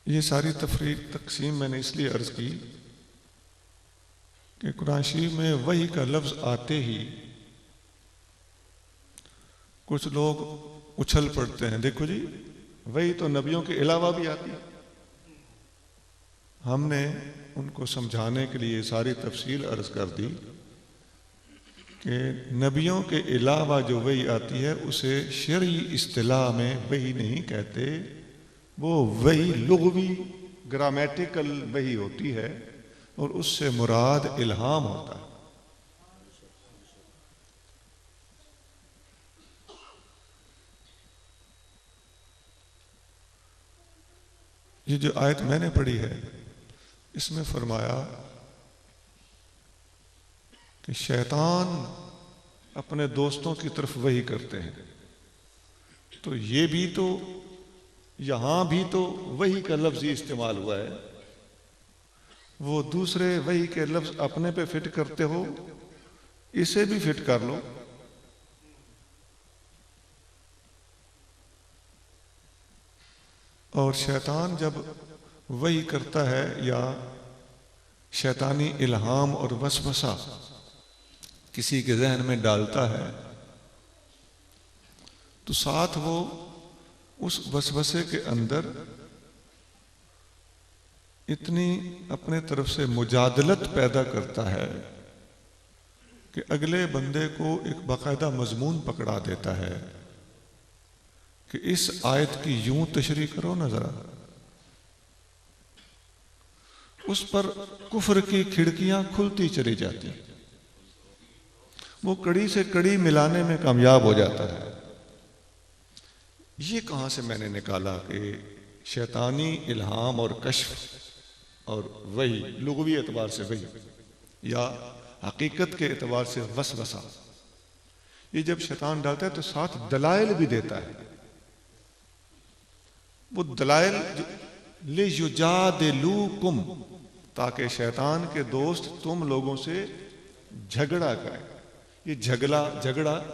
یہ ساری تقسیم میں نے اس لیے عرض کی کہ قرآن شریف میں وحی کا لفظ آتے ہی کچھ لوگ اچھل پڑتے ہیں، دیکھو جی وحی تو نبیوں کے علاوہ بھی آتی ہے۔ ہم نے ان کو سمجھانے کے لیے ساری تفصیل عرض کر دی کہ نبیوں کے علاوہ جو وحی آتی ہے اسے شرعی اصطلاح میں وحی نہیں کہتے، وہ وحی لغوی گرامیٹیکل وحی ہوتی ہے اور اس سے مراد الہام ہوتا ہے۔ یہ جو آیت میں نے پڑھی ہے اس میں فرمایا کہ شیطان اپنے دوستوں کی طرف وحی کرتے ہیں، تو یہ بھی تو یہاں بھی تو وحی کا لفظ ہی استعمال ہوا ہے، وہ دوسرے وحی کے لفظ اپنے پہ فٹ کرتے ہو، اسے بھی فٹ کر لو۔ اور شیطان جب وحی کرتا ہے یا شیطانی الہام اور وسوسہ کسی کے ذہن میں ڈالتا ہے تو ساتھ وہ اس وسوسے کے اندر اتنی اپنے طرف سے مجادلت پیدا کرتا ہے کہ اگلے بندے کو ایک باقاعدہ مضمون پکڑا دیتا ہے کہ اس آیت کی یوں تشریح کرو نا ذرا، اس پر کفر کی کھڑکیاں کھلتی چلی جاتی، وہ کڑی سے کڑی ملانے میں کامیاب ہو جاتا ہے۔ یہ کہاں سے میں نے نکالا کہ شیطانی الہام اور کشف اور وحی لغوی اعتبار سے وحی یا حقیقت کے اعتبار سے وسوسہ، یہ جب شیطان ڈالتا ہے تو ساتھ دلائل بھی دیتا ہے، وہ دلائل لِيُجَادِلُوكُمْ، تاکہ شیطان کے دوست تم لوگوں سے جھگڑا کریں۔ یہ جھگڑا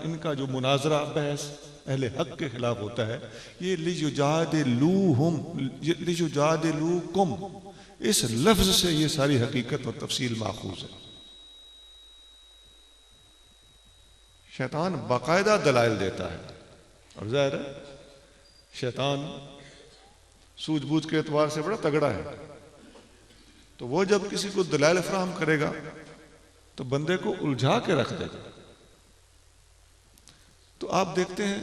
ان کا جو مناظرہ بحث اہل حق کے خلاف ہوتا ہے، یہ لِيُجَادِلُوكُمْ، اس لفظ سے یہ ساری حقیقت اور تفصیل ماخوذ ہے۔ شیطان باقاعدہ دلائل دیتا ہے، اور ظاہر ہے شیطان سوجھ بوجھ کے اعتبار سے بڑا تگڑا ہے، تو وہ جب کسی کو دلائل فراہم کرے گا تو بندے کو الجھا کے رکھ دے گا۔ تو آپ دیکھتے ہیں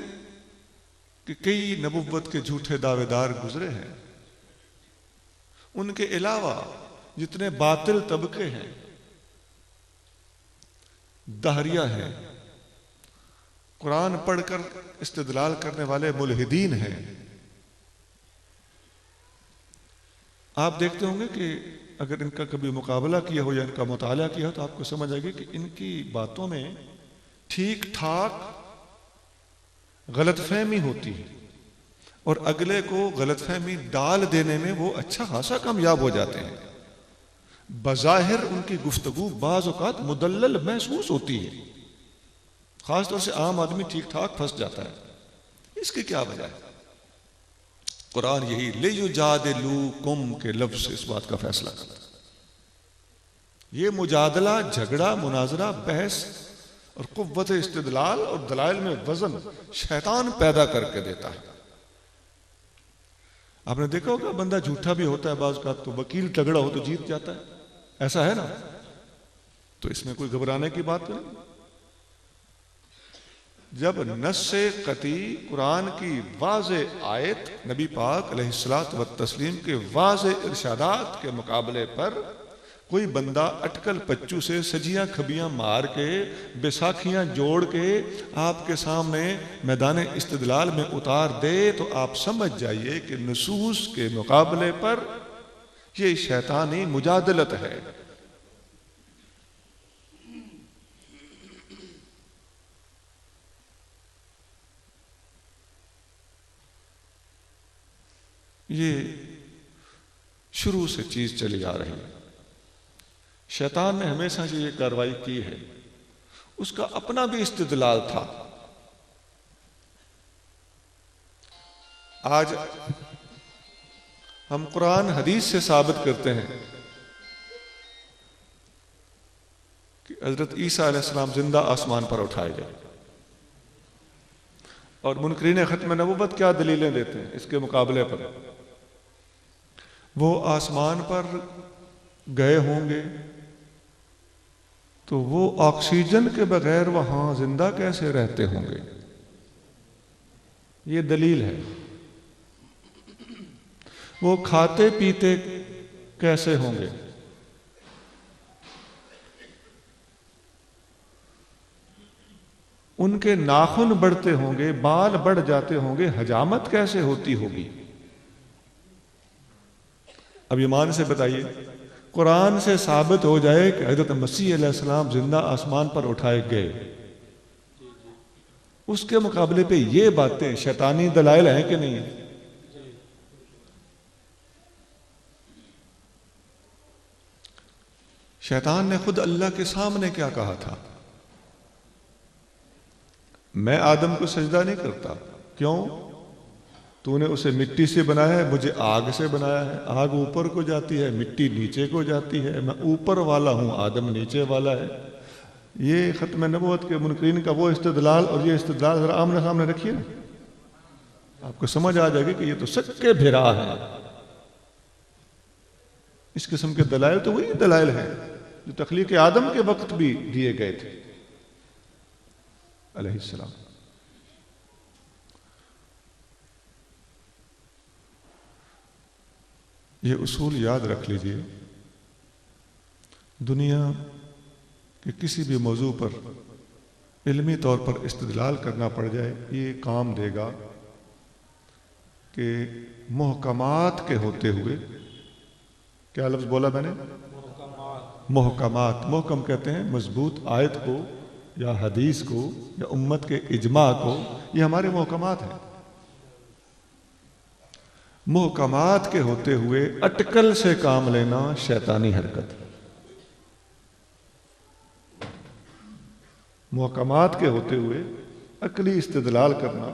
کہ کئی نبوت کے جھوٹے دعوے دار گزرے ہیں، ان کے علاوہ جتنے باطل طبقے ہیں، دہریہ ہیں، قرآن پڑھ کر استدلال کرنے والے ملحدین ہیں، آپ دیکھتے ہوں گے کہ اگر ان کا کبھی مقابلہ کیا ہو یا ان کا مطالعہ کیا ہو تو آپ کو سمجھ آئے گی کہ ان کی باتوں میں ٹھیک ٹھاک غلط فہمی ہوتی ہے، اور اگلے کو غلط فہمی ڈال دینے میں وہ اچھا خاصا کامیاب ہو جاتے ہیں۔ بظاہر ان کی گفتگو بعض اوقات مدلل محسوس ہوتی ہے، خاص طور سے عام آدمی ٹھیک ٹھاک پھنس جاتا ہے۔ اس کی کیا وجہ ہے؟ قرآن یہی لِيُجَادِلُوكُمْ کے لفظ سے اس بات کا فیصلہ کرتا ہے۔ یہ مجادلہ، جھگڑا، مناظرہ، بحث اور قوت استدلال اور دلائل میں وزن شیطان پیدا کر کے دیتا ہے۔ آپ نے دیکھا ہوگا بندہ جھوٹا بھی ہوتا ہے بعض اوقات، تو وکیل تگڑا ہو تو جیت جاتا ہے، ایسا ہے نا؟ تو اس میں کوئی گھبرانے کی بات نہیں۔ جب نص قطعی قرآن کی واضح آیت، نبی پاک علیہ الصلوۃ والتسلیم کے واضح ارشادات کے مقابلے پر کوئی بندہ اٹکل پچو سے سجیاں کھبیاں مار کے بیساکھیاں جوڑ کے آپ کے سامنے میدان استدلال میں اتار دے تو آپ سمجھ جائیے کہ نصوص کے مقابلے پر یہ شیطانی مجادلت ہے۔ یہ شروع سے چیز چلی آ رہی ہے، شیطان نے ہمیشہ سے یہ کارروائی کی ہے، اس کا اپنا بھی استدلال تھا۔ آج ہم قرآن حدیث سے ثابت کرتے ہیں کہ حضرت عیسیٰ علیہ السلام زندہ آسمان پر اٹھائے گئے، اور منکرین ختم نبوت کیا دلیلیں دیتے ہیں اس کے مقابلے پر؟ وہ آسمان پر گئے ہوں گے تو وہ آکسیجن کے بغیر وہاں زندہ کیسے رہتے ہوں گے؟ یہ دلیل ہے۔ وہ کھاتے پیتے کیسے ہوں گے؟ ان کے ناخن بڑھتے ہوں گے، بال بڑھ جاتے ہوں گے، حجامت کیسے ہوتی ہوگی؟ اب ایمان سے بتائیے، قرآن سے ثابت ہو جائے کہ حضرت مسیح علیہ السلام زندہ آسمان پر اٹھائے گئے، اس کے مقابلے پہ یہ باتیں شیطانی دلائل ہیں کہ نہیں ہیں؟ شیطان نے خود اللہ کے سامنے کیا کہا تھا؟ میں آدم کو سجدہ نہیں کرتا۔ کیوں؟ تو نے اسے مٹی سے بنایا ہے، مجھے آگ سے بنایا ہے۔ آگ اوپر کو جاتی ہے، مٹی نیچے کو جاتی ہے، میں اوپر والا ہوں، آدم نیچے والا ہے۔ یہ ختم نبوت کے منکرین کا وہ استدلال اور یہ استدلال ذرا آمنے سامنے رکھیے نا، آپ کو سمجھ آ جائے گی کہ یہ تو سکے بھرا ہے۔ اس قسم کے دلائل تو وہی دلائل ہیں جو تخلیق آدم کے وقت بھی دیے گئے تھے علیہ السلام۔ یہ اصول یاد رکھ لیجئے، دنیا کہ کسی بھی موضوع پر علمی طور پر استدلال کرنا پڑ جائے، یہ کام دے گا کہ محکمات کے ہوتے ہوئے، کیا لفظ بولا میں نے؟ محکمات۔ محکم کہتے ہیں مضبوط آیت کو یا حدیث کو یا امت کے اجماع کو، یہ ہمارے محکمات ہیں۔ محکمات کے ہوتے ہوئے اٹکل سے کام لینا شیطانی حرکت ہے۔ محکمات کے ہوتے ہوئے عقلی استدلال کرنا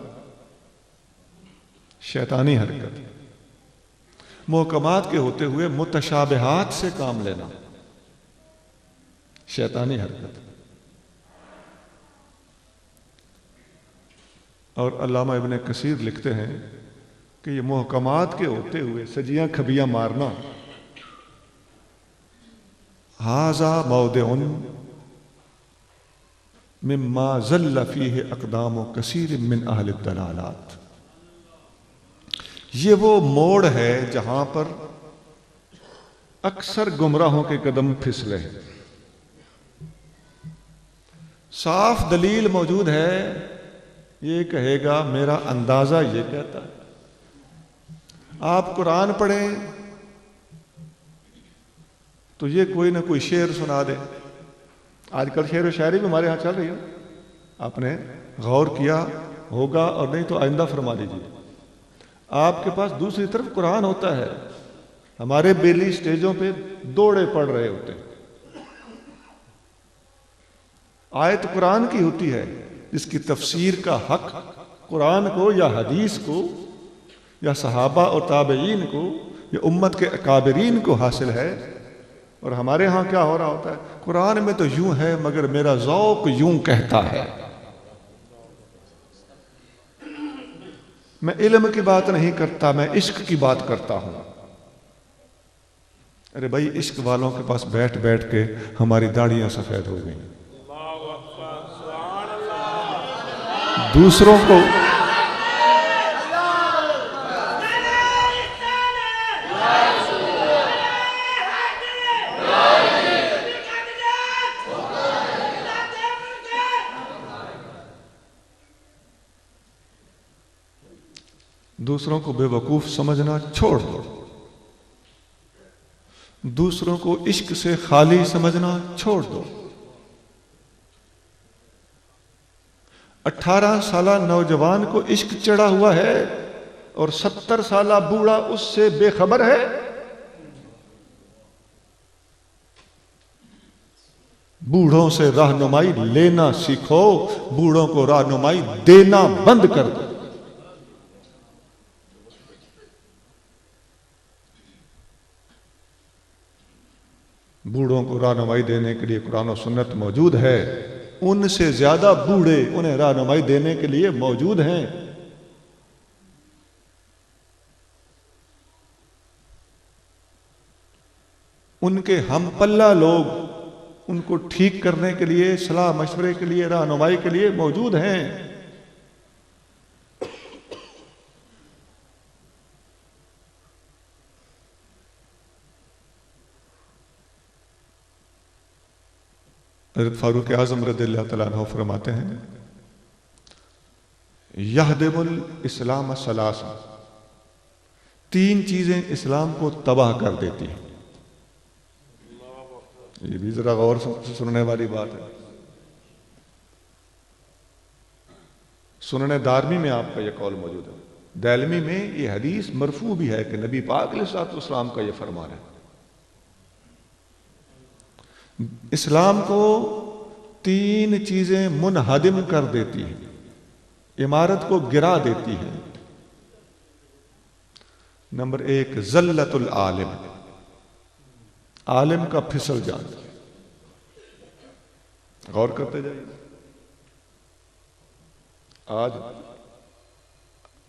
شیطانی حرکت ہے۔ محکمات کے ہوتے ہوئے متشابہات سے کام لینا شیطانی حرکت ہے۔ اور علامہ ابن کثیر لکھتے ہیں کہ یہ محکمات کے ہوتے ہوئے سجیاں کھبیاں مارنا، ھذا موضع مما ظل فیہ اقدام کثیر من اہل الضلالات، یہ وہ موڑ ہے جہاں پر اکثر گمراہوں کے قدم پھسلے ہیں۔ صاف دلیل موجود ہے، یہ کہے گا میرا اندازہ یہ کہتا ہے۔ آپ قرآن پڑھیں تو یہ کوئی نہ کوئی شعر سنا دے۔ آج کل شعر و شاعری بھی ہمارے ہاں چل رہی ہے، آپ نے غور کیا ہوگا، اور نہیں تو آئندہ فرما دیجیے۔ آپ کے پاس دوسری طرف قرآن ہوتا ہے، ہمارے بیلی اسٹیجوں پہ دوڑے پڑ رہے ہوتے ہیں۔ آیت قرآن کی ہوتی ہے جس کی تفسیر کا حق قرآن کو یا حدیث کو یا صحابہ اور تابعین کو یا امت کے اکابرین کو حاصل ہے، اور ہمارے ہاں کیا ہو رہا ہوتا ہے؟ قرآن میں تو یوں ہے مگر میرا ذوق یوں کہتا ہے۔ میں علم کی بات نہیں کرتا، میں عشق کی بات کرتا ہوں۔ ارے بھائی، عشق والوں کے پاس بیٹھ بیٹھ کے ہماری داڑیاں سفید ہو گئیں۔ دوسروں کو بے وقوف سمجھنا چھوڑ دو، دوسروں کو عشق سے خالی سمجھنا چھوڑ دو۔ 18 سالہ نوجوان کو عشق چڑھا ہوا ہے اور 70 سالہ بوڑھا اس سے بے خبر ہے۔ بوڑھوں سے رہنمائی لینا سیکھو، بوڑھوں کو رہنمائی دینا بند کر دو۔ بوڑھوں کو رہنمائی دینے کے لیے قرآن و سنت موجود ہے، ان سے زیادہ بوڑھے انہیں رہنمائی دینے کے لیے موجود ہیں۔ ان کے ہم پلہ لوگ ان کو ٹھیک کرنے کے لیے، صلاح مشورے کے لیے، رہنمائی کے لیے موجود ہیں۔ حضرت فاروق اعظم رضی اللہ تعالیٰ عنہ فرماتے ہیں، یہدم الاسلام ثلاث، تین چیزیں اسلام کو تباہ کر دیتی ہیں۔ یہ بھی ذرا غور سے سننے والی بات ہے۔ سنن دارمی میں آپ کا یہ قول موجود ہے، دیلمی میں یہ حدیث مرفوع بھی ہے کہ نبی پاک علیہ السلام کا یہ فرمان ہے۔ اسلام کو تین چیزیں منہدم کر دیتی ہیں، عمارت کو گرا دیتی ہیں۔ نمبر ایک، ذلت العالم، عالم کا پھسل جانا۔ غور کرتے جائیے، آج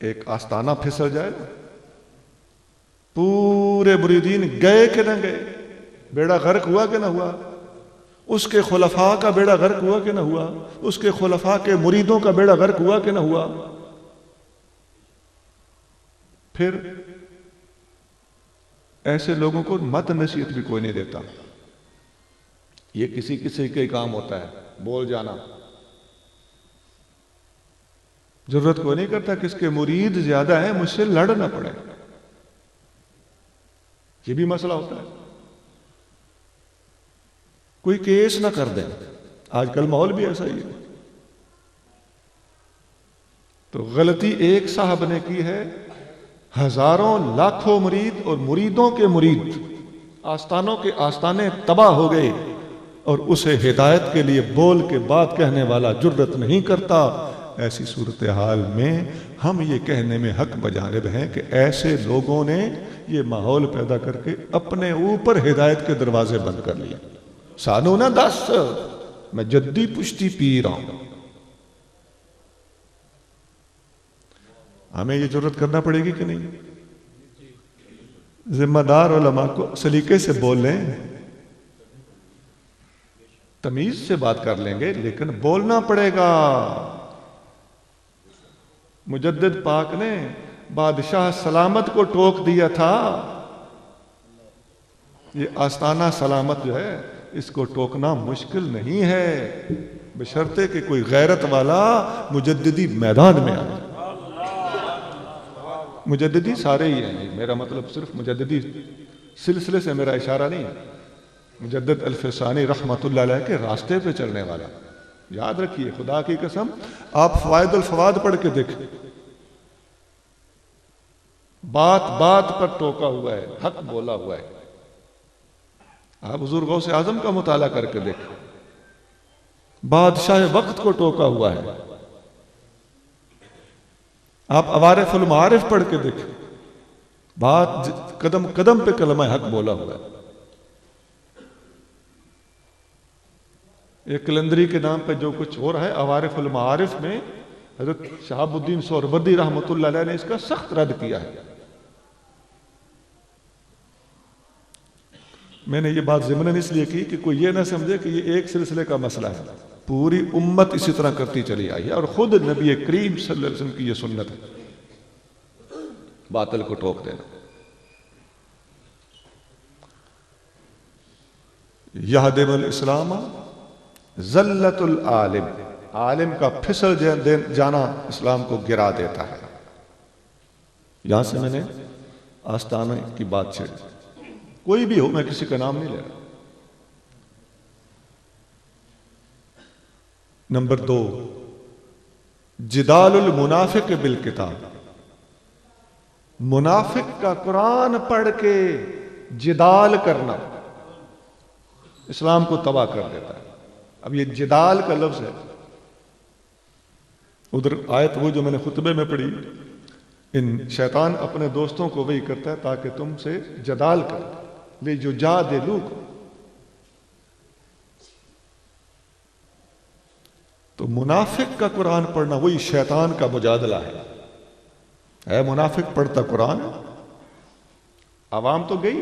ایک آستانہ پھسل جائے، پورے مریدین گئے کہ نہ گئے، بیڑا غرق ہوا کہ نہ ہوا، اس کے خلفاء کا بیڑا غرق ہوا کہ نہ ہوا، اس کے خلفاء کے مریدوں کا بیڑا غرق ہوا کہ نہ ہوا۔ پھر ایسے لوگوں کو مت نصیحت بھی کوئی نہیں دیتا، یہ کسی کسی کے کام ہوتا ہے بول جانا، ضرورت کوئی نہیں کرتا کہ اس کے مرید زیادہ ہیں مجھ سے لڑ نہ پڑے، یہ بھی مسئلہ ہوتا ہے، کوئی کیس نہ کر دیں، آج کل ماحول بھی ایسا ہی ہے۔ تو غلطی ایک صاحب نے کی ہے، ہزاروں لاکھوں مرید اور مریدوں کے مرید، آستانوں کے آستانے تباہ ہو گئے، اور اسے ہدایت کے لیے بول کے بات کہنے والا جرت نہیں کرتا۔ ایسی صورتحال میں ہم یہ کہنے میں حق بجانب ہیں کہ ایسے لوگوں نے یہ ماحول پیدا کر کے اپنے اوپر ہدایت کے دروازے بند کر لیے۔ سانو نہ دس، میں جدی پشتی پی رہا ہوں۔ ہمیں یہ جرت کرنا پڑے گی کہ نہیں؟ ذمہ دار علماء کو سلیقے سے بول لیں، تمیز سے بات کر لیں گے، لیکن بولنا پڑے گا۔ مجدد پاک نے بادشاہ سلامت کو ٹوک دیا تھا، یہ آستانہ سلامت جو ہے اس کو ٹوکنا مشکل نہیں ہے، بشرطے کہ کوئی غیرت والا مجددی میدان میں آئے۔ مجددی سارے ہی ہیں، میرا مطلب صرف مجددی سلسلے سے میرا اشارہ نہیں ہے، مجدد الفسانی رحمت اللہ علیہ کے راستے پہ چلنے والا۔ یاد رکھیے، خدا کی قسم، آپ فوائد الفواد پڑھ کے دیکھیں، بات بات پر ٹوکا ہوا ہے، حق بولا ہوا ہے۔ آپ حضور غوث اعظم کا مطالعہ کر کے دیکھیں، بادشاہ وقت کو ٹوکا ہوا ہے۔ آپ عوارف المعارف پڑھ کے دیکھیں، بات قدم قدم پہ کلمہ حق بولا ہوا ہے۔ ایک کلندری کے نام پہ جو کچھ ہو رہا ہے عوارف المعارف میں، حضرت شہاب الدین سہروردی رحمت اللہ علیہ نے اس کا سخت رد کیا ہے۔ میں نے یہ بات ضمناً اس لیے کی کہ کوئی یہ نہ سمجھے کہ یہ ایک سلسلے کا مسئلہ ہے، پوری امت اسی طرح کرتی چلی آئی ہے، اور خود نبی کریم صلی اللہ علیہ وسلم کی یہ سنت ہے، باطل کو ٹوک دینا۔ یہدم الاسلام ذلت العالم، عالم کا پھسل جانا اسلام کو گرا دیتا ہے۔ یہاں سے میں نے آستانے کی بات چھیڑی، کوئی بھی ہو، میں کسی کا نام نہیں لے رہا۔ نمبر 2، جدال المنافق بالکتاب، منافق کا قرآن پڑھ کے جدال کرنا اسلام کو تباہ کر دیتا ہے۔ اب یہ جدال کا لفظ ہے، ادھر آیت وہ جو میں نے خطبے میں پڑھی، ان شیطان اپنے دوستوں کو وہی کرتا ہے تاکہ تم سے جدال کرے، لِیُجَادِلُوکُم، تو منافق کا قرآن پڑھنا وہی شیطان کا مجادلہ ہے منافق پڑھتا قرآن، عوام تو گئی،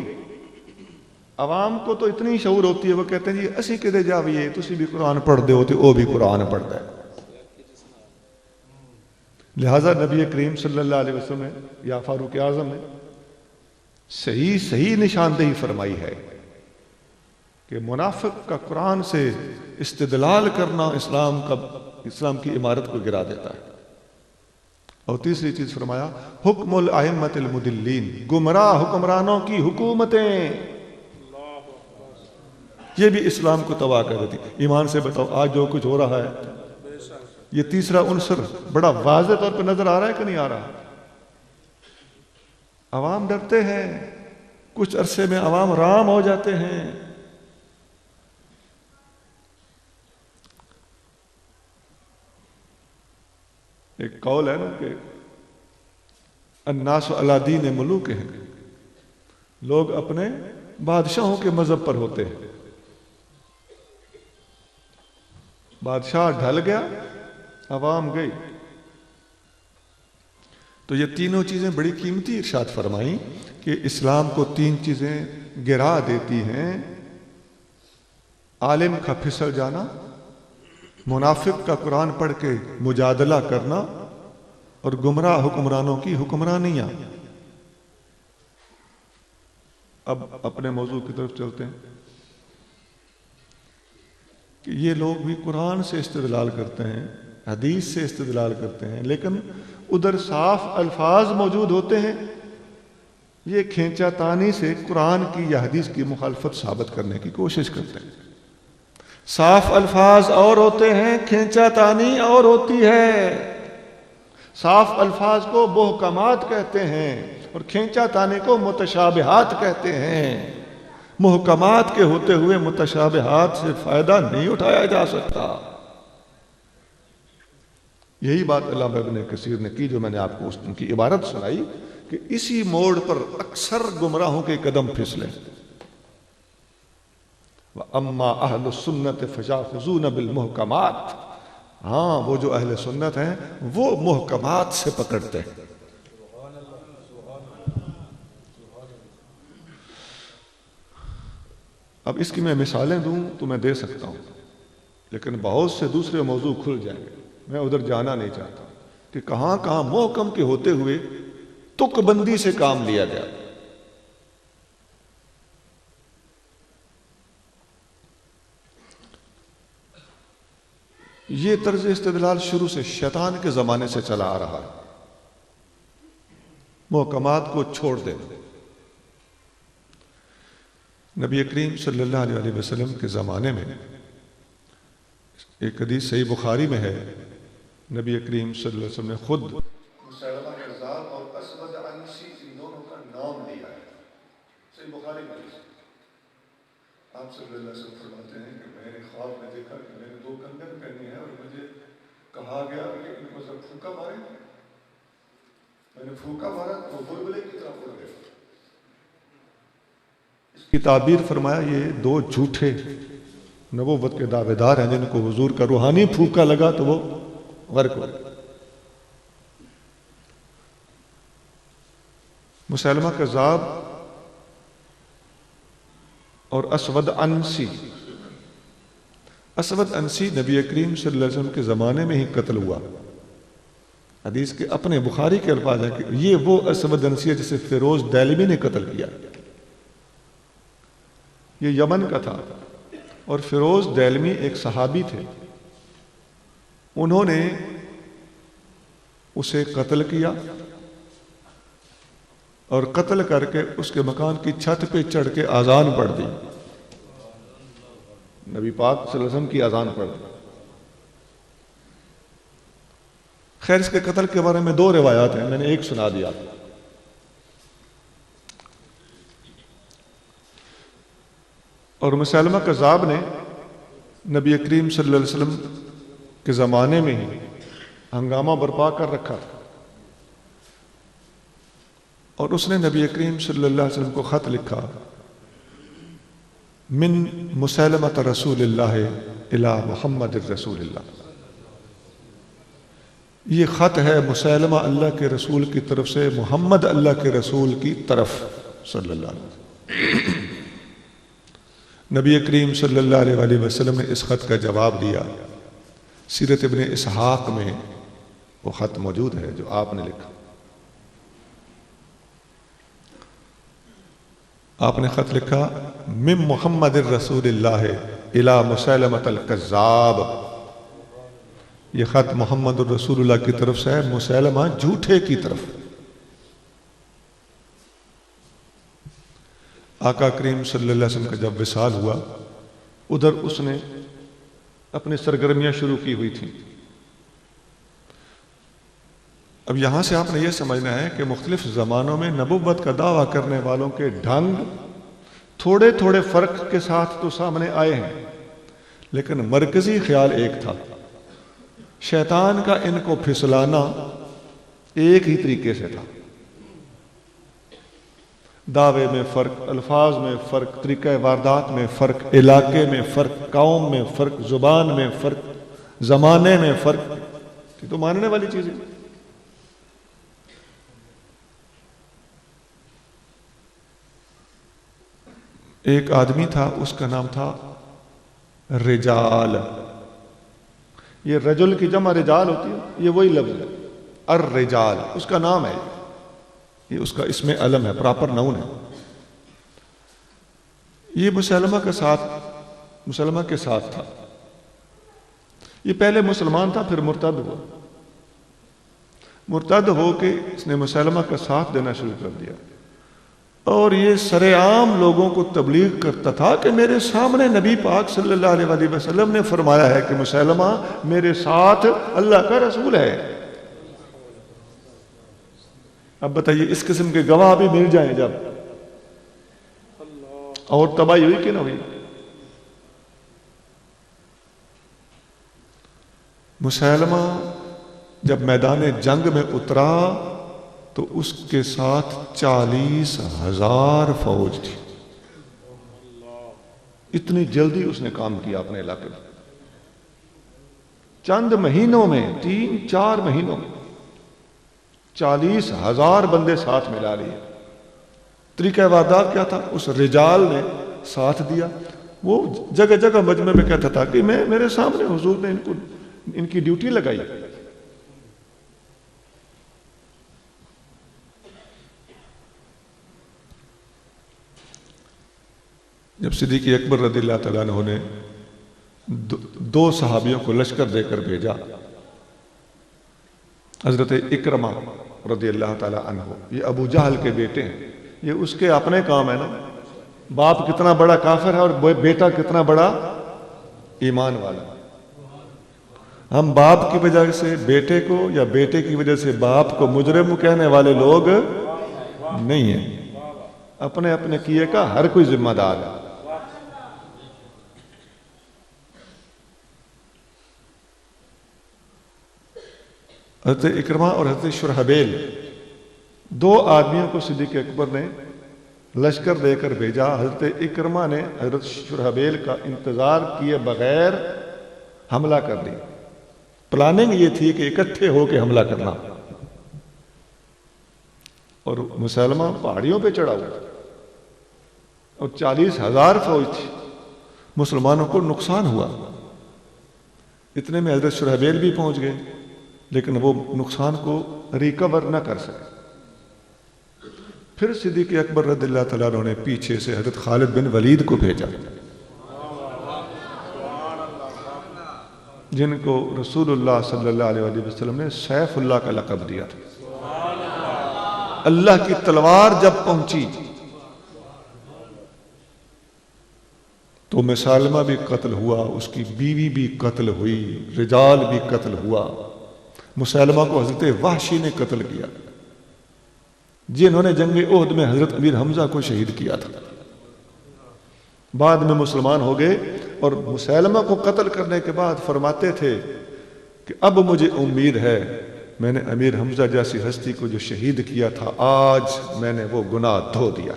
عوام کو تو اتنی شعور ہوتی ہے، وہ کہتے ہیں جی اسی کدے جاویے تسی بھی قرآن پڑھ دے ہوتے، وہ بھی قرآن پڑھتا ہے۔ لہٰذا نبی کریم صلی اللہ علیہ وسلم نے یا فاروق اعظم نے صحیح نشاندہی فرمائی ہے کہ منافق کا قرآن سے استدلال کرنا اسلام کی عمارت کو گرا دیتا ہے۔ اور تیسری چیز فرمایا حکم الائمۃ المدلین، گمراہ حکمرانوں کی حکومتیں، یہ بھی اسلام کو تباہ کر دیتی۔ ایمان سے بتاؤ آج جو کچھ ہو رہا ہے، یہ تیسرا عنصر بڑا واضح طور پہ نظر آ رہا ہے کہ نہیں آ رہا؟ عوام ڈرتے ہیں، کچھ عرصے میں عوام رام ہو جاتے ہیں۔ ایک قول ہے نا کہ الناس علی دین ملوکہم، لوگ اپنے بادشاہوں کے مذہب پر ہوتے ہیں۔ بادشاہ ڈھل گیا، عوام گئی۔ تو یہ تینوں چیزیں بڑی قیمتی ارشاد فرمائیں کہ اسلام کو تین چیزیں گرا دیتی ہیں: عالم کا پھسل جانا، منافق کا قرآن پڑھ کے مجادلہ کرنا، اور گمراہ حکمرانوں کی حکمرانیاں۔ اب اپنے موضوع کی طرف چلتے ہیں کہ یہ لوگ بھی قرآن سے استدلال کرتے ہیں، حدیث سے استدلال کرتے ہیں، لیکن ادھر صاف الفاظ موجود ہوتے ہیں، یہ کھینچا تانی سے قرآن کی یا حدیث کی مخالفت ثابت کرنے کی کوشش کرتے ہیں۔ صاف الفاظ اور ہوتے ہیں، کھینچا تانی اور ہوتی ہے۔ صاف الفاظ کو محکمات کہتے ہیں اور کھینچا تانی کو متشابہات کہتے ہیں۔ محکمات کے ہوتے ہوئے متشابہات سے فائدہ نہیں اٹھایا جا سکتا۔ یہی بات علامہ ابن کثیر نے کی جو میں نے آپ کو ان کی عبارت سنائی کہ اسی موڑ پر اکثر گمراہوں کے قدم پھسلے۔ وَأَمَّا أَهْلُ السُّنَّةِ فَيَأْخُذُونَ بِالْمُحْكَمَاتِ، ہاں وہ جو اہل سنت ہیں وہ محکمات سے پکڑتے ہیں۔ اب اس کی میں مثالیں دوں تو میں دے سکتا ہوں، لیکن بہت سے دوسرے موضوع کھل جائیں گے، میں ادھر جانا نہیں چاہتا کہ کہاں کہاں محکم کے ہوتے ہوئے تک بندی سے کام لیا گیا۔ یہ طرز استدلال شروع سے شیطان کے زمانے سے چلا آ رہا ہے، محکمات کو چھوڑ دیں۔ نبی کریم صلی اللہ علیہ وسلم کے زمانے میں ایک حدیث صحیح بخاری میں ہے، نبی کریم صلی اللہ علیہ وسلم نے خود مسیلمہ کذاب اور اسود عنسی ان دونوں کا نام دیا ہے۔ صحیح بخاری میں آپ صلی اللہ علیہ وسلم فرماتے ہیں کہ میں نے خواب میں دیکھا کہ میں نے 2 کنگن پہنے ہیں اور مجھے کہا گیا کہ ان کو سب پھونکا مارے۔ میں نے پھونکا مارا تو وہ بلبلے کی طرح اڑ گئے۔ اس کی تعبیر فرمایا یہ 2 جھوٹے نبوت کے دعوے دار ہیں جن کو حضور کا روحانی پھونکا لگا تو وہ غرق ہو گئے۔ مسیلمہ کذاب اور اسود عنسی، اسود عنسی نبی کریم صلی اللہ علیہ وسلم کے زمانے میں ہی قتل ہوا۔ حدیث کے اپنے بخاری کے الفاظ ہیں کہ یہ وہ اسود عنسی ہے جسے فیروز دہلوی نے قتل کیا۔ یہ یمن کا تھا اور فیروز دہلوی ایک صحابی تھے، انہوں نے اسے قتل کیا اور قتل کر کے اس کے مکان کی چھت پہ چڑھ کے اذان پڑھ دی، نبی پاک صلی اللہ علیہ وسلم کی اذان پڑھ دی۔ خیر اس کے قتل کے بارے میں 2 روایات ہیں، میں نے ایک سنا دیا۔ اور مسیلمہ کذاب نے نبی کریم صلی اللہ علیہ وسلم کے زمانے میں ہی ہنگامہ برپا کر رکھا تھا، اور اس نے نبی کریم صلی اللہ علیہ وسلم کو خط لکھا، من مسیلمۃ رسول اللہ الی محمد رسول اللہ، یہ خط ہے مسیلمہ اللہ کے رسول کی طرف سے محمد اللہ کے رسول کی طرف صلی اللہ علیہ وسلم۔ نبی کریم صلی اللہ علیہ وسلم نے اس خط کا جواب دیا۔ سیرت ابن اسحاق میں وہ خط موجود ہے جو آپ نے لکھا۔ آپ نے خط لکھا من محمد الرسول اللہ الی مسیلمۃ الکذاب۔ یہ خط محمد الرسول اللہ کی طرف سے ہے مسیلمہ جھوٹے کی طرف۔ آقا کریم صلی اللہ علیہ وسلم کا جب وصال ہوا، ادھر اس نے اپنی سرگرمیاں شروع کی ہوئی تھیں۔ اب یہاں سے آپ نے یہ سمجھنا ہے کہ مختلف زمانوں میں نبوت کا دعویٰ کرنے والوں کے ڈھنگ تھوڑے تھوڑے فرق کے ساتھ تو سامنے آئے ہیں، لیکن مرکزی خیال ایک تھا۔ شیطان کا ان کو پھسلانا ایک ہی طریقے سے تھا۔ دعوے میں فرق، الفاظ میں فرق، طریقہ واردات میں فرق، علاقے میں فرق، قوم میں فرق، زبان میں فرق، زمانے میں فرق، یہ تو ماننے والی چیزیں۔ ایک آدمی تھا، اس کا نام تھا رجال۔ یہ رجل کی جمع رجال ہوتی ہے، یہ وہی لفظ ہے الرجال، اس کا نام ہے، یہ اس کا اسم علم ہے، پراپر ناؤن ہے۔ یہ مسلمہ کے ساتھ تھا۔ یہ پہلے مسلمان تھا، پھر مرتد ہوا۔ مرتد ہو کے اس نے مسلمہ کا ساتھ دینا شروع کر دیا، اور یہ سر عام لوگوں کو تبلیغ کرتا تھا کہ میرے سامنے نبی پاک صلی اللہ علیہ وسلم نے فرمایا ہے کہ مسلمہ میرے ساتھ اللہ کا رسول ہے۔ اب بتائیے اس قسم کے گواہ بھی مل جائیں جب، اور تباہی ہوئی کہ نہ ہوئی؟ مسلمہ جب میدان جنگ میں اترا تو اس کے ساتھ 40,000 فوج تھی۔ اتنی جلدی اس نے کام کیا اپنے علاقے میں، چند مہینوں میں، 3-4 مہینوں میں 40,000 بندے ساتھ ملا لیے۔ طریقہ واردات کیا تھا؟ اس رجال نے ساتھ دیا۔ وہ جگہ جگہ مجمع میں کہتا تھا کہ میرے سامنے حضور نے ان کی ڈیوٹی لگائی۔ جب صدیق اکبر رضی اللہ تعالیٰ عنہ نے 2 صحابیوں کو لشکر دے کر بھیجا، حضرت اکرمہ رضی اللہ تعالیٰ عنہ، یہ ابو جہل کے بیٹے ہیں، یہ اس کے اپنے کام ہے نا، باپ کتنا بڑا کافر ہے اور بیٹا کتنا بڑا ایمان والا۔ ہم باپ کی وجہ سے بیٹے کو یا بیٹے کی وجہ سے باپ کو مجرم کہنے والے لوگ نہیں ہیں، اپنے اپنے کیے کا ہر کوئی ذمہ دار ہے۔ حضرت اکرمہ اور حضرت شرحبیل 2 آدمیوں کو صدیق اکبر نے لشکر دے کر بھیجا۔ حضرت اکرمہ نے حضرت شرحبیل کا انتظار کیے بغیر حملہ کر دیا۔ پلاننگ یہ تھی کہ اکٹھے ہو کے حملہ کرنا، اور مسلمہ پہاڑیوں پہ چڑھا ہوا اور 40,000 فوج تھی، مسلمانوں کو نقصان ہوا۔ اتنے میں حضرت شرحبیل بھی پہنچ گئے، لیکن وہ نقصان کو ریکور نہ کر سکے۔ پھر صدیق اکبر رضی اللہ تعالیٰ عنہ نے پیچھے سے حضرت خالد بن ولید کو بھیجا، جن کو رسول اللہ صلی اللہ علیہ وسلم نے سیف اللہ کا لقب دیا تھا۔ اللہ کی تلوار جب پہنچی تو مسالمہ بھی قتل ہوا، اس کی بیوی بھی قتل ہوئی، رجال بھی قتل ہوا۔ مسالمہ کو حضرت وحشی نے قتل کیا، جنہوں نے جنگ احد میں حضرت امیر حمزہ کو شہید کیا تھا۔ بعد میں مسلمان ہو گئے، اور مسالمہ کو قتل کرنے کے بعد فرماتے تھے کہ اب مجھے امید ہے میں نے امیر حمزہ جیسی ہستی کو جو شہید کیا تھا، آج میں نے وہ گناہ دھو دیا۔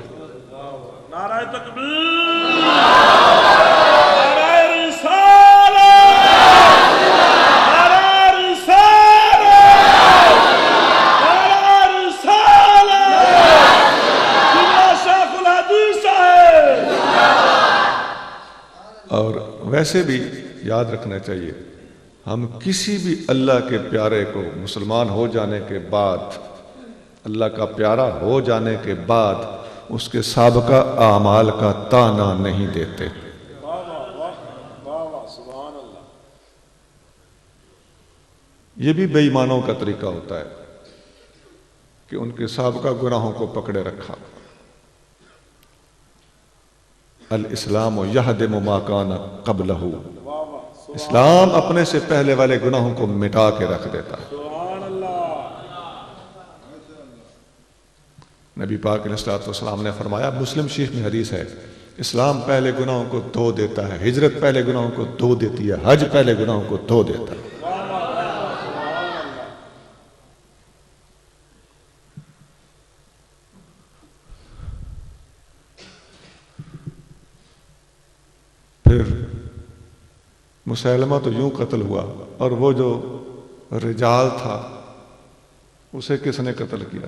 نعرہ تکبیر، نعرہ رسالت، نعرہ رسالت۔ ویسے بھی یاد رکھنا چاہیے، ہم کسی بھی اللہ کے پیارے کو مسلمان ہو جانے کے بعد، اللہ کا پیارا ہو جانے کے بعد اس کے سابقہ اعمال کا تانا نہیں دیتے۔ واہ واہ واہ واہ واہ سبحان اللہ۔ یہ بھی بے ایمانوں کا طریقہ ہوتا ہے کہ ان کے سابقہ گناہوں کو پکڑے رکھا۔ الاسلام یہدم ما کان قبلہ، واہ واہ اسلام اپنے سے پہلے والے گناہوں کو مٹا کے رکھ دیتا ہے۔ سبحان اللہ۔ نبی پاک علیہ الصلوۃ والسلام نے فرمایا، مسلم شریف میں حدیث ہے، اسلام پہلے گناہوں کو دھو دیتا ہے، ہجرت پہلے گناہوں کو دھو دیتی ہے، حج پہلے گناہوں کو دھو دیتا ہے۔ پھر مسیلمہ تو یوں قتل ہوا، اور وہ جو رجال تھا اسے کس نے قتل کیا؟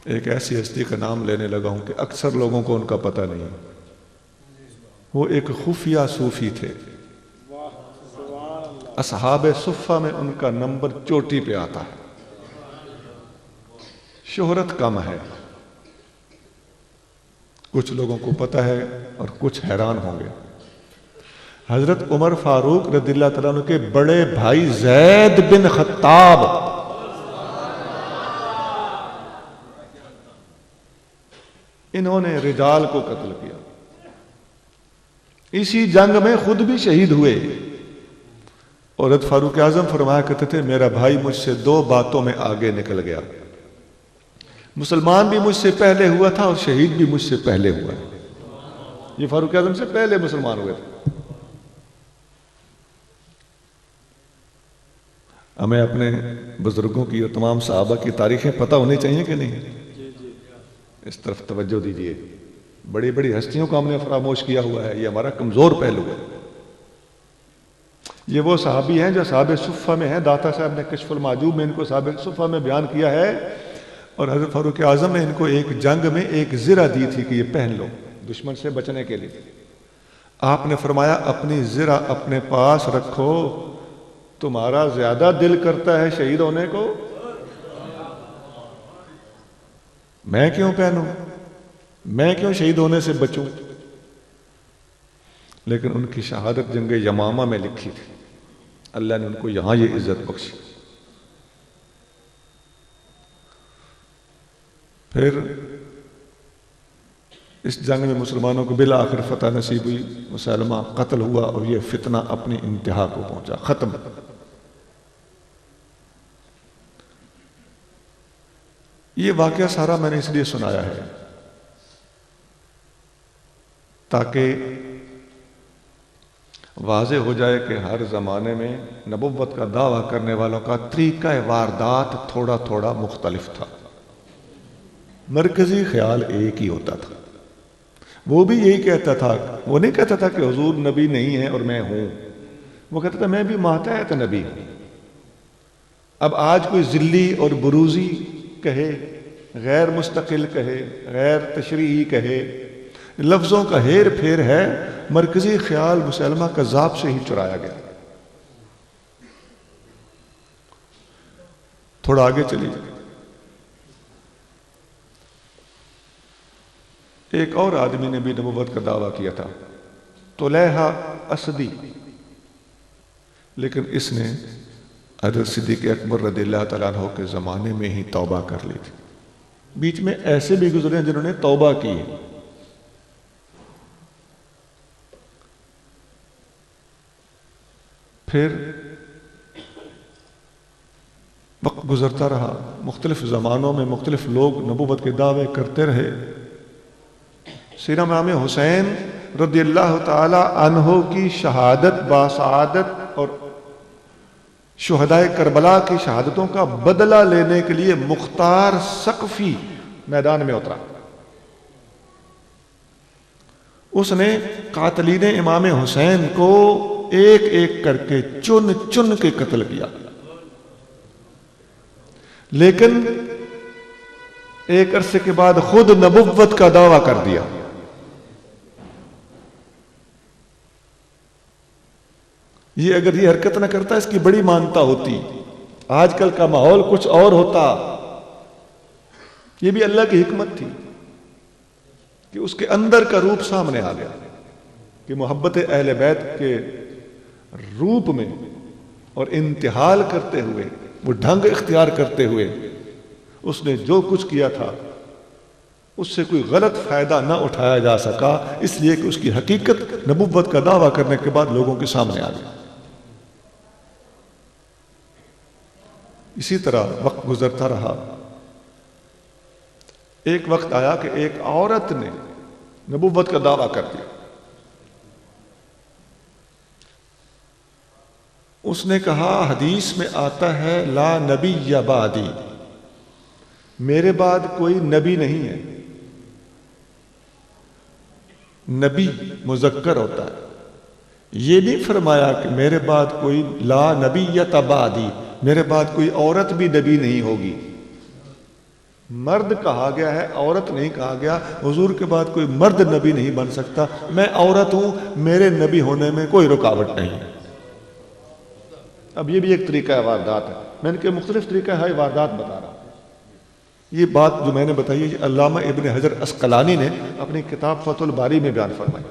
ایک ایسی ہستی کا نام لینے لگا ہوں کہ اکثر لوگوں کو ان کا پتہ نہیں۔ وہ ایک خفیہ صوفی تھے، اصحاب صفہ میں ان کا نمبر چوٹی پہ آتا ہے، شہرت کم ہے، کچھ لوگوں کو پتہ ہے اور کچھ حیران ہوں گے۔ حضرت عمر فاروق رضی اللہ تعالیٰ عنہ کے بڑے بھائی زید بن خطاب انہوں نے رجال کو قتل کیا، اسی جنگ میں خود بھی شہید ہوئے۔ اور حضرت فاروق اعظم فرمایا کرتے تھے، میرا بھائی مجھ سے 2 باتوں میں آگے نکل گیا، مسلمان بھی مجھ سے پہلے ہوا تھا اور شہید بھی مجھ سے پہلے ہوا ہے۔ یہ فاروق اعظم سے پہلے مسلمان ہوئے تھے۔ ہمیں اپنے بزرگوں کی اور تمام صحابہ کی تاریخیں پتہ ہونی چاہیے کہ نہیں؟ اس طرف توجہ دیجیے۔ بڑی بڑی ہستیوں کو ہم نے فراموش کیا ہوا ہے، یہ ہمارا کمزور پہلو ہے۔ یہ وہ صحابی ہیں جو اصحاب صفہ میں ہیں، داتا صاحب نے کشف المعجوب میں ان کو اصحاب صفہ میں بیان کیا ہے، اور حضرت فاروق اعظم نے ان کو ایک جنگ میں ایک زرہ دی تھی کہ یہ پہن لو دشمن سے بچنے کے لیے۔ آپ نے فرمایا، اپنی زرہ اپنے پاس رکھو، تمہارا زیادہ دل کرتا ہے شہید ہونے کو، میں کیوں پہنوں، میں کیوں شہید ہونے سے بچوں؟ لیکن ان کی شہادت جنگ یمامہ میں لکھی تھی، اللہ نے ان کو یہاں یہ عزت بخشی۔ پھر اس جنگ میں مسلمانوں کو بالآخر فتح نصیب ہوئی، مسلمہ قتل ہوا اور یہ فتنہ اپنی انتہا کو پہنچا، ختم۔ یہ واقعہ سارا میں نے اس لیے سنایا ہے تاکہ واضح ہو جائے کہ ہر زمانے میں نبوت کا دعویٰ کرنے والوں کا طریقہ واردات تھوڑا تھوڑا مختلف تھا، مرکزی خیال ایک ہی ہوتا تھا۔ وہ بھی یہی کہتا تھا، وہ نہیں کہتا تھا کہ حضور نبی نہیں ہے اور میں ہوں، وہ کہتا تھا میں بھی ماتحت نبی ہوں۔ اب آج کوئی ذلی اور بروزی کہے، غیر مستقل کہے، غیر تشریعی کہے، لفظوں کا ہیر پھیر ہے، مرکزی خیال مسلمہ کذاب سے ہی چرایا گیا۔ تھوڑا آگے چلیے، ایک اور آدمی نے بھی نبوت کا دعویٰ کیا تھا، طلیحہ اسدی، لیکن اس نے حضرت صدیق اکبر رضی اللہ تعالیٰ عنہ کے زمانے میں ہی توبہ کر لی تھی۔ بیچ میں ایسے بھی گزرے ہیں جنہوں نے توبہ کی ہے۔ پھر وقت گزرتا رہا، مختلف زمانوں میں مختلف لوگ نبوت کے دعوے کرتے رہے۔ سیدنا امام حسین رضی اللہ تعالی عنہ کی شہادت باسعادت اور شہدائے کربلا کی شہادتوں کا بدلہ لینے کے لیے مختار ثقفی میدان میں اترا۔ اس نے قاتلین امام حسین کو ایک ایک کر کے چن چن کے قتل کیا، لیکن ایک عرصے کے بعد خود نبوت کا دعویٰ کر دیا۔ یہ اگر یہ حرکت نہ کرتا اس کی بڑی مانتا ہوتی، آج کل کا ماحول کچھ اور ہوتا۔ یہ بھی اللہ کی حکمت تھی کہ اس کے اندر کا روپ سامنے آ گیا، کہ محبت اہل بیت کے روپ میں اور انتحال کرتے ہوئے، وہ ڈھنگ اختیار کرتے ہوئے اس نے جو کچھ کیا تھا اس سے کوئی غلط فائدہ نہ اٹھایا جا سکا، اس لیے کہ اس کی حقیقت نبوت کا دعویٰ کرنے کے بعد لوگوں کے سامنے آ گیا۔ اسی طرح وقت گزرتا رہا، ایک وقت آیا کہ ایک عورت نے نبوت کا دعویٰ کر دیا۔ اس نے کہا، حدیث میں آتا ہے لا نبی یا بعدی، میرے بعد کوئی نبی نہیں ہے۔ نبی مذکر ہوتا ہے، یہ نہیں فرمایا کہ میرے بعد کوئی لا نبی یا تبعدی، میرے بعد کوئی عورت بھی نبی نہیں ہوگی۔ مرد کہا گیا ہے، عورت نہیں کہا گیا۔ حضور کے بعد کوئی مرد نبی نہیں بن سکتا، میں عورت ہوں، میرے نبی ہونے میں کوئی رکاوٹ نہیں۔ اب یہ بھی ایک طریقہ واردات ہے، میں ان کے مختلف طریقہ ہے واردات بتا رہا ہوں۔ یہ بات جو میں نے بتائی ہے علامہ ابن حجر اسقلانی نے اپنی کتاب فتح الباری میں بیان فرمائی۔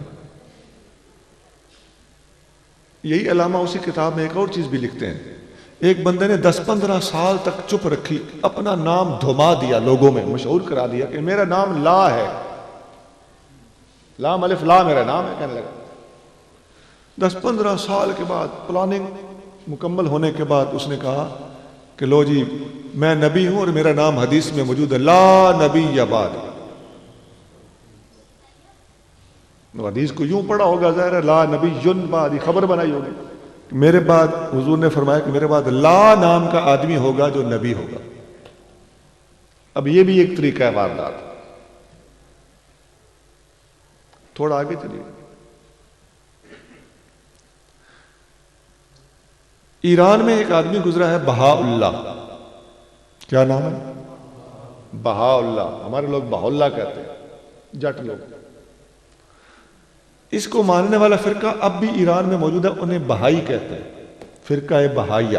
یہی علامہ اسی کتاب میں ایک اور چیز بھی لکھتے ہیں، ایک بندے نے 10-15 سال تک چپ رکھی، اپنا نام دھما دیا، لوگوں میں مشہور کرا دیا کہ میرا نام لا ہے، لام الف لا میرا نام ہے، کہنے لگا۔ 10-15 سال کے بعد پلاننگ مکمل ہونے کے بعد اس نے کہا کہ لو جی میں نبی ہوں اور میرا نام حدیث میں موجود ہے، لا نبی یا بعد۔ حدیث کو یوں پڑھا ہوگا، ظاہر ہے لا نبی یون بعد، خبر بنائی ہوگی، میرے بعد حضور نے فرمایا کہ میرے بعد لا نام کا آدمی ہوگا جو نبی ہوگا۔ اب یہ بھی ایک طریقہ ہے واردات۔ تھوڑا آگے چلیے، ایران میں ایک آدمی گزرا ہے بہا اللہ، کیا نام ہے؟ بہا اللہ، ہمارے لوگ بہا اللہ کہتے ہیں، جٹ لوگ۔ اس کو ماننے والا فرقہ اب بھی ایران میں موجود ہے، انہیں بہائی کہتے ہیں، فرقہ بہائیہ۔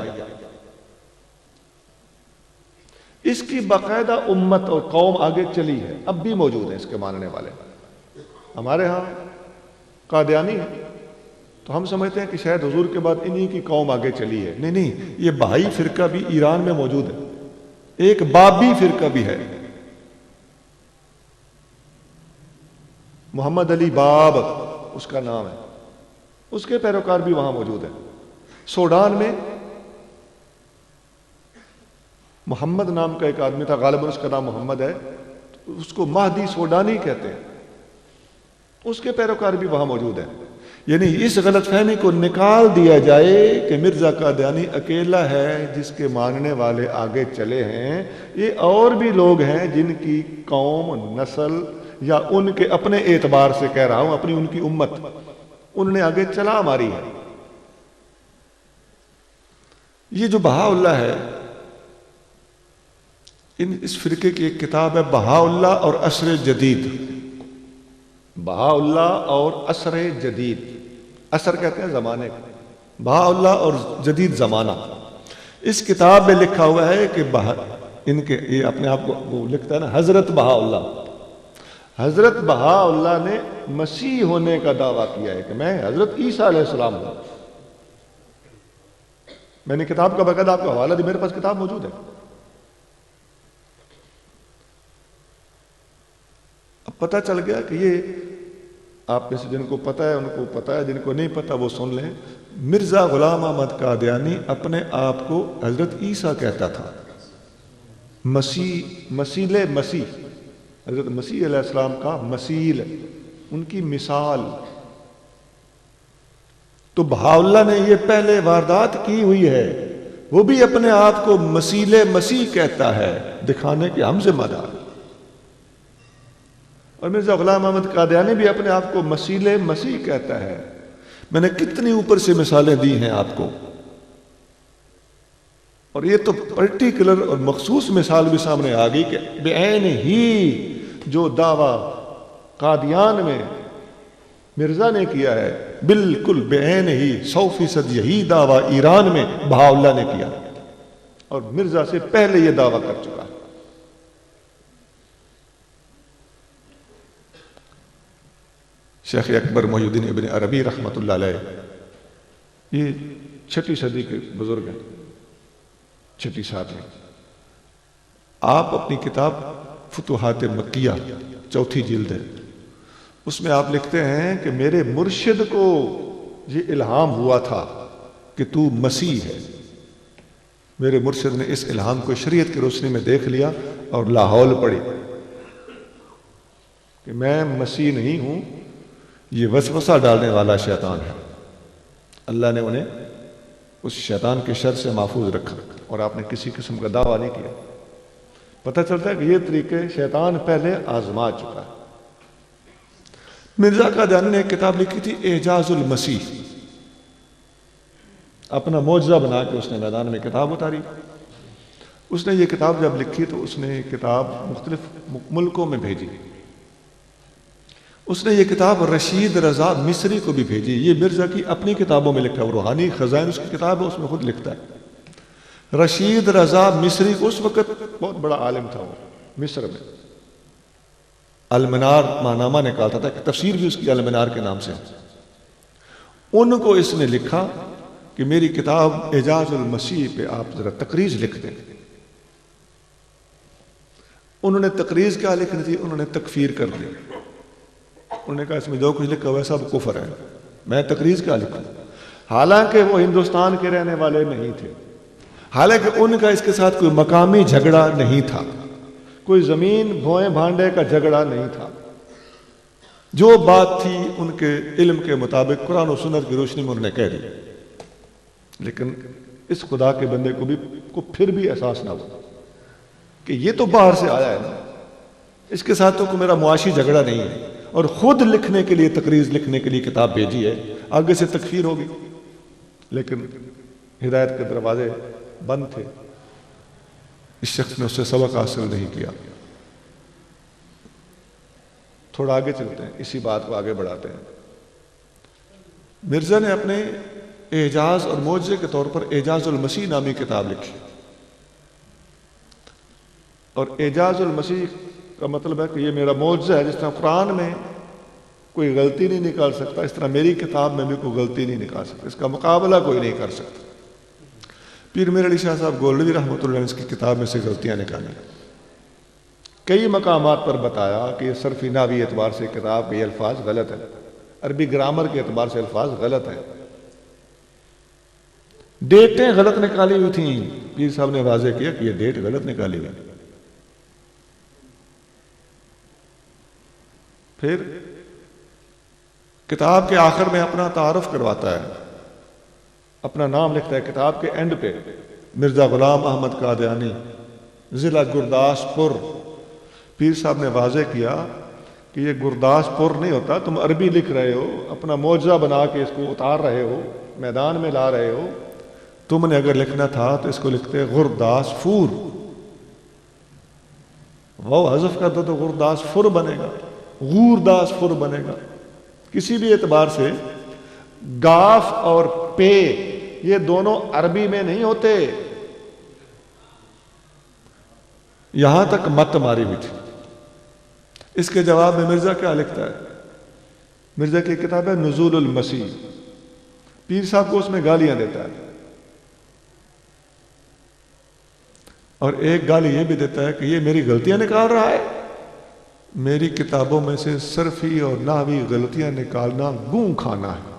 اس کی باقاعدہ امت اور قوم آگے چلی ہے، اب بھی موجود ہیں اس کے ماننے والے۔ ہمارے ہاں قادیانی ہیں تو ہم سمجھتے ہیں کہ شاید حضور کے بعد انہی کی قوم آگے چلی ہے، نہیں، یہ بہائی فرقہ بھی ایران میں موجود ہے، ایک بابی فرقہ بھی ہے، محمد علی باب اس کا نام ہے، اس کے پیروکار بھی وہاں موجود ہیں۔ سوڈان میں محمد نام کا ایک آدمی تھا، غالباً اس کا نام محمد ہے، اس کو مہدی سوڈانی کہتے ہیں، اس کے پیروکار بھی وہاں موجود ہیں۔ یعنی اس غلط فہمی کو نکال دیا جائے کہ مرزا قادیانی اکیلا ہے جس کے ماننے والے آگے چلے ہیں، یہ اور بھی لوگ ہیں جن کی قوم، نسل یا ان کے اپنے اعتبار سے کہہ رہا ہوں، اپنی ان کی امت، انہوں نے آگے چلا ماری ہے۔ یہ جو بہا اللہ ہے، اس فرقے کی ایک کتاب ہے بہا اللہ اور عصر جدید، بہا اللہ اور عصر جدید، عصر کہتے ہیں زمانے کو، بہا اللہ اور جدید زمانہ۔ اس کتاب میں لکھا ہوا ہے کہ ان کے، یہ اپنے آپ کو وہ لکھتا ہے نا، حضرت بہا اللہ، حضرت بہا اللہ نے مسیح ہونے کا دعویٰ کیا ہے کہ میں حضرت عیسیٰ علیہ السلام ہوں۔ میں نے کتاب کا باقاعدہ آپ کو حوالہ دی، میرے پاس کتاب موجود ہے۔ اب پتہ چل گیا کہ یہ آپ میں سے جن کو پتہ ہے ان کو پتہ ہے، جن کو نہیں پتہ وہ سن لیں، مرزا غلام احمد قادیانی اپنے آپ کو حضرت عیسیٰ کہتا تھا، مسیح حضرت مسیح علیہ السلام کا مثیل، ان کی مثال۔ تو بہا اللہ نے یہ پہلے واردات کی ہوئی ہے، وہ بھی اپنے آپ کو مسیح کہتا ہے، دکھانے کے ہم ذمہ دار۔ اور مرزا غلام احمد قادیانی بھی اپنے آپ کو مسیح کہتا ہے۔ میں نے کتنی اوپر سے مثالیں دی ہیں آپ کو، اور یہ تو پرٹیکولر اور مخصوص مثال بھی سامنے آ گئی کہ بعین ہی جو دعویٰ قادیان میں مرزا نے کیا ہے بالکل بے عین ہی 100% یہی دعویٰ ایران میں بہاءاللہ نے کیا اور مرزا سے پہلے یہ دعویٰ کر چکا ہے۔ شیخ اکبر محی الدین ابن عربی رحمۃ اللہ علیہ، یہ 6 صدی کے بزرگ ہیں، 6 صدی میں۔ آپ اپنی کتاب فتوحات مکیہ 4 جلد ہے، اس میں آپ لکھتے ہیں کہ میرے مرشد کو یہ الہام ہوا تھا کہ تو مسیح ہے۔ میرے مرشد نے اس الہام کو شریعت کی روشنی میں دیکھ لیا اور لاحول پڑھی کہ میں مسیح نہیں ہوں، یہ وسوسہ ڈالنے والا شیطان ہے۔ اللہ نے انہیں اس شیطان کے شر سے محفوظ رکھا اور آپ نے کسی قسم کا دعویٰ نہیں کیا۔ پتہ چلتا ہے کہ یہ طریقے شیطان پہلے آزما چکا ہے۔ مرزا قادیانی نے ایک کتاب لکھی تھی اعجاز المسیح، اپنا معجزہ بنا کے اس نے میدان میں کتاب اتاری۔ اس نے یہ کتاب جب لکھی تو اس نے کتاب مختلف ملکوں میں بھیجی۔ اس نے یہ کتاب رشید رضا مصری کو بھی بھیجی۔ یہ مرزا کی اپنی کتابوں میں لکھا ہے، روحانی خزائن اس کی کتاب ہے، اس میں خود لکھتا ہے۔ رشید رضا مصری کو اس وقت بہت بڑا عالم تھا، وہ مصر میں المنار ماہنامہ نکالتا تھا، تفسیر بھی اس کی المنار کے نام سے ہے۔ ان کو اس نے لکھا کہ میری کتاب اعجاز المسیح پہ آپ ذرا تقریض لکھ دیں۔ انہوں نے تقریض کیا لکھنی تھی؟ انہوں نے تکفیر کر دی۔ انہوں نے کہا اس میں جو کچھ لکھا ہوا ہے سب کفر ہے، میں تقریض کیا لکھوں؟ حالانکہ وہ ہندوستان کے رہنے والے نہیں تھے، حالانکہ ان کا اس کے ساتھ کوئی مقامی جھگڑا نہیں تھا، کوئی زمین بھوئیں بھانڈے کا جھگڑا نہیں تھا۔ جو بات تھی ان کے علم کے مطابق قرآن و سنت کی روشنی میں انہوں نے کہہ دی، لیکن اس خدا کے بندے کو پھر بھی احساس نہ ہوا کہ یہ تو باہر سے آیا ہے نا، اس کے ساتھ تو کوئی میرا معاشی جھگڑا نہیں ہے، اور خود لکھنے کے لیے تقریض لکھنے کے لیے کتاب بھیجی ہے، آگے سے تکفیر ہوگی۔ لیکن ہدایت کے دروازے بند تھے، اس شخص نے اس سے سبق حاصل نہیں کیا۔ تھوڑا آگے چلتے ہیں، اسی بات کو آگے بڑھاتے ہیں۔ مرزا نے اپنے اعجاز اور معجزے کے طور پر اعجاز المسیح نامی کتاب لکھی، اور اعجاز المسیح کا مطلب ہے کہ یہ میرا معجزہ ہے۔ جس طرح قرآن میں کوئی غلطی نہیں نکال سکتا، اس طرح میری کتاب میں بھی کوئی غلطی نہیں نکال سکتا، اس کا مقابلہ کوئی نہیں کر سکتا۔ پیر میر علی شاہ صاحب گولوی رحمۃ اللہ علیہ نے اس کی کتاب میں سے غلطیاں نکالی، کئی مقامات پر بتایا کہ یہ صرفی نحوی اعتبار سے کتاب کے یہ الفاظ غلط ہیں، عربی گرامر کے اعتبار سے الفاظ غلط ہیں، ڈیٹیں غلط نکالی ہوئی تھیں۔ پیر صاحب نے واضح کیا کہ یہ ڈیٹ غلط نکالی ہوئی۔ پھر کتاب کے آخر میں اپنا تعارف کرواتا ہے، اپنا نام لکھتا ہے کتاب کے اینڈ پہ، مرزا غلام احمد قادیانی، ضلع گرداسپور۔ پیر صاحب نے واضح کیا کہ یہ گرداسپور نہیں ہوتا، تم عربی لکھ رہے ہو، اپنا معجزہ بنا کے اس کو اتار رہے ہو، میدان میں لا رہے ہو، تم نے اگر لکھنا تھا تو اس کو لکھتے غرداسپور، وہ حذف کر دو تو غرداسپور بنے گا، غورداسپور بنے گا۔ کسی بھی اعتبار سے گاف اور پے یہ دونوں عربی میں نہیں ہوتے، یہاں تک مت ماری ہوئی تھی۔ اس کے جواب میں مرزا کیا لکھتا ہے؟ مرزا کی کتاب ہے نزول المسیح، پیر صاحب کو اس میں گالیاں دیتا ہے، اور ایک گالی یہ بھی دیتا ہے کہ یہ میری غلطیاں نکال رہا ہے، میری کتابوں میں سے صرفی اور نحوی غلطیاں نکالنا گوں کھانا ہے۔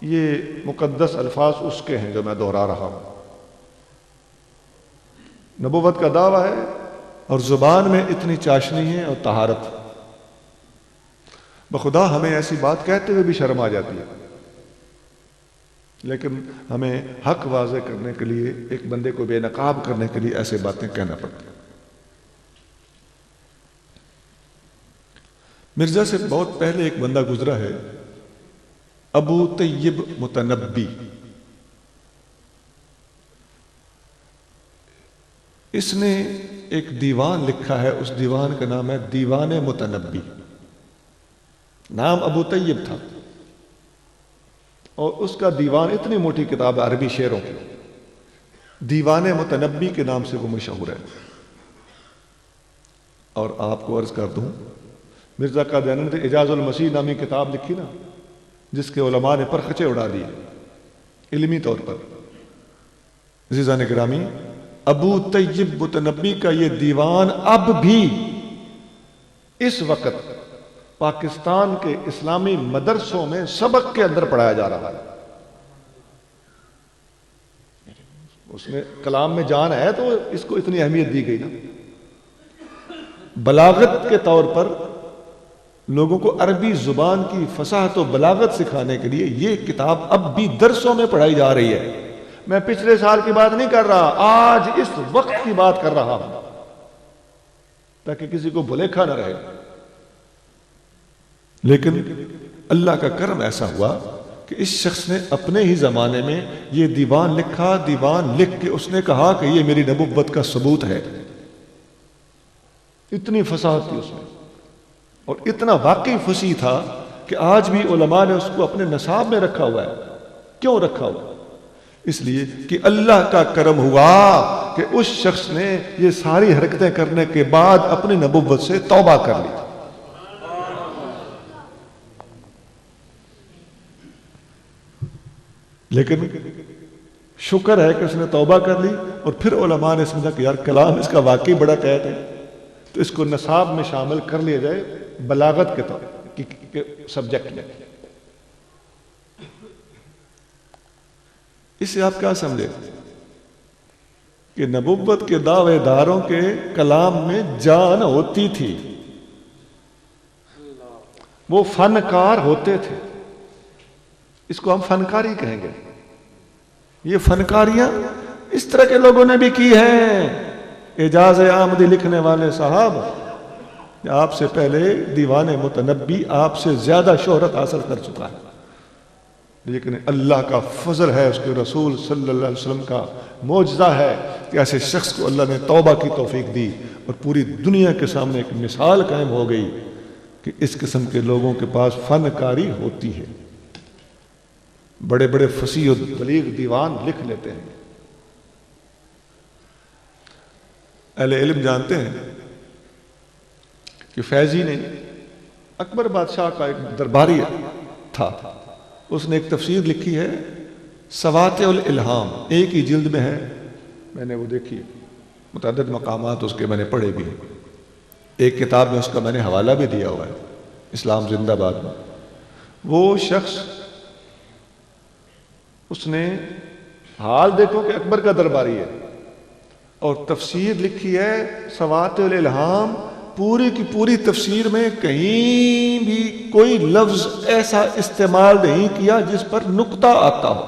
یہ مقدس الفاظ اس کے ہیں جو میں دہرا رہا ہوں۔ نبوت کا دعویٰ ہے اور زبان میں اتنی چاشنی ہے اور طہارت، بخدا ہمیں ایسی بات کہتے ہوئے بھی شرم آ جاتی ہے، لیکن ہمیں حق واضح کرنے کے لیے، ایک بندے کو بے نقاب کرنے کے لیے ایسے باتیں کہنا پڑتی ہیں۔ مرزا سے بہت پہلے ایک بندہ گزرا ہے، ابو طیب متنبی۔ اس نے ایک دیوان لکھا ہے، اس دیوان کا نام ہے دیوان متنبی۔ نام ابو طیب تھا، اور اس کا دیوان، اتنی موٹی کتاب ہے عربی شعروں کی، دیوان متنبی کے نام سے وہ مشہور ہے۔ اور آپ کو عرض کر دوں، مرزا قادیانی نے اعجاز المسیح نامی کتاب لکھی نا، جس کے علماء نے پرخچے اڑا دیے علمی طور پر۔ عزیزان گرامی، ابو طیب متنبی کا یہ دیوان اب بھی اس وقت پاکستان کے اسلامی مدرسوں میں سبق کے اندر پڑھایا جا رہا ہے۔ اس میں کلام میں جان ہے تو اس کو اتنی اہمیت دی گئی نا۔ بلاغت کے طور پر لوگوں کو عربی زبان کی فصاحت و بلاغت سکھانے کے لیے یہ کتاب اب بھی درسوں میں پڑھائی جا رہی ہے۔ میں پچھلے سال کی بات نہیں کر رہا، آج اس وقت کی بات کر رہا ہوں، تاکہ کسی کو بھلیکھا نہ رہے۔ لیکن اللہ کا کرم ایسا ہوا کہ اس شخص نے اپنے ہی زمانے میں یہ دیوان لکھا۔ دیوان لکھ کے اس نے کہا کہ یہ میری نبوت کا ثبوت ہے۔ اتنی فصاحت تھی اس میں، اور اتنا واقعی فصیح تھا کہ آج بھی علماء نے اس کو اپنے نصاب میں رکھا ہوا ہے۔ کیوں رکھا ہوا؟ اس لیے کہ اللہ کا کرم ہوا کہ اس شخص نے یہ ساری حرکتیں کرنے کے بعد اپنی نبوت سے توبہ کر لی۔ لیکن شکر ہے کہ اس نے توبہ کر لی، اور پھر علماء نے سمجھا کہ یار کلام اس کا واقعی بڑا قید ہے، تو اس کو نصاب میں شامل کر لیا جائے بلاغت کے طور کے سبجیکٹ میں۔ اس سے آپ کیا سمجھے کہ نبوت کے دعوے داروں کے کلام میں جان ہوتی تھی، وہ فنکار ہوتے تھے۔ اس کو ہم فنکاری کہیں گے۔ یہ فنکاریاں اس طرح کے لوگوں نے بھی کی ہیں۔ اعجاز آمدی لکھنے والے صاحب، آپ سے پہلے دیوان متنبی آپ سے زیادہ شہرت حاصل کر چکا ہے، لیکن اللہ کا فضل ہے، اس کے رسول صلی اللہ علیہ وسلم کا معجزہ ہے کہ ایسے شخص کو اللہ نے توبہ کی توفیق دی، اور پوری دنیا کے سامنے ایک مثال قائم ہو گئی کہ اس قسم کے لوگوں کے پاس فنکاری ہوتی ہے۔ بڑے بڑے فصیح و بلیغ دیوان لکھ لیتے ہیں۔ اہل علم جانتے ہیں کہ فیضی نے، اکبر بادشاہ کا ایک درباری تھا، اس نے ایک تفسیر لکھی ہے سواطع الالہام، ایک ہی جلد میں ہے، میں نے وہ دیکھی، متعدد مقامات اس کے میں نے پڑھے بھی، ایک کتاب میں اس کا میں نے حوالہ بھی دیا ہوا ہے، اسلام زندہ باد میں۔ وہ شخص، اس نے حال دیکھو کہ اکبر کا درباری ہے، اور تفسیر لکھی ہے سواطع الالہام، پوری کی پوری تفسیر میں کہیں بھی کوئی لفظ ایسا استعمال نہیں کیا جس پر نقطہ آتا ہو۔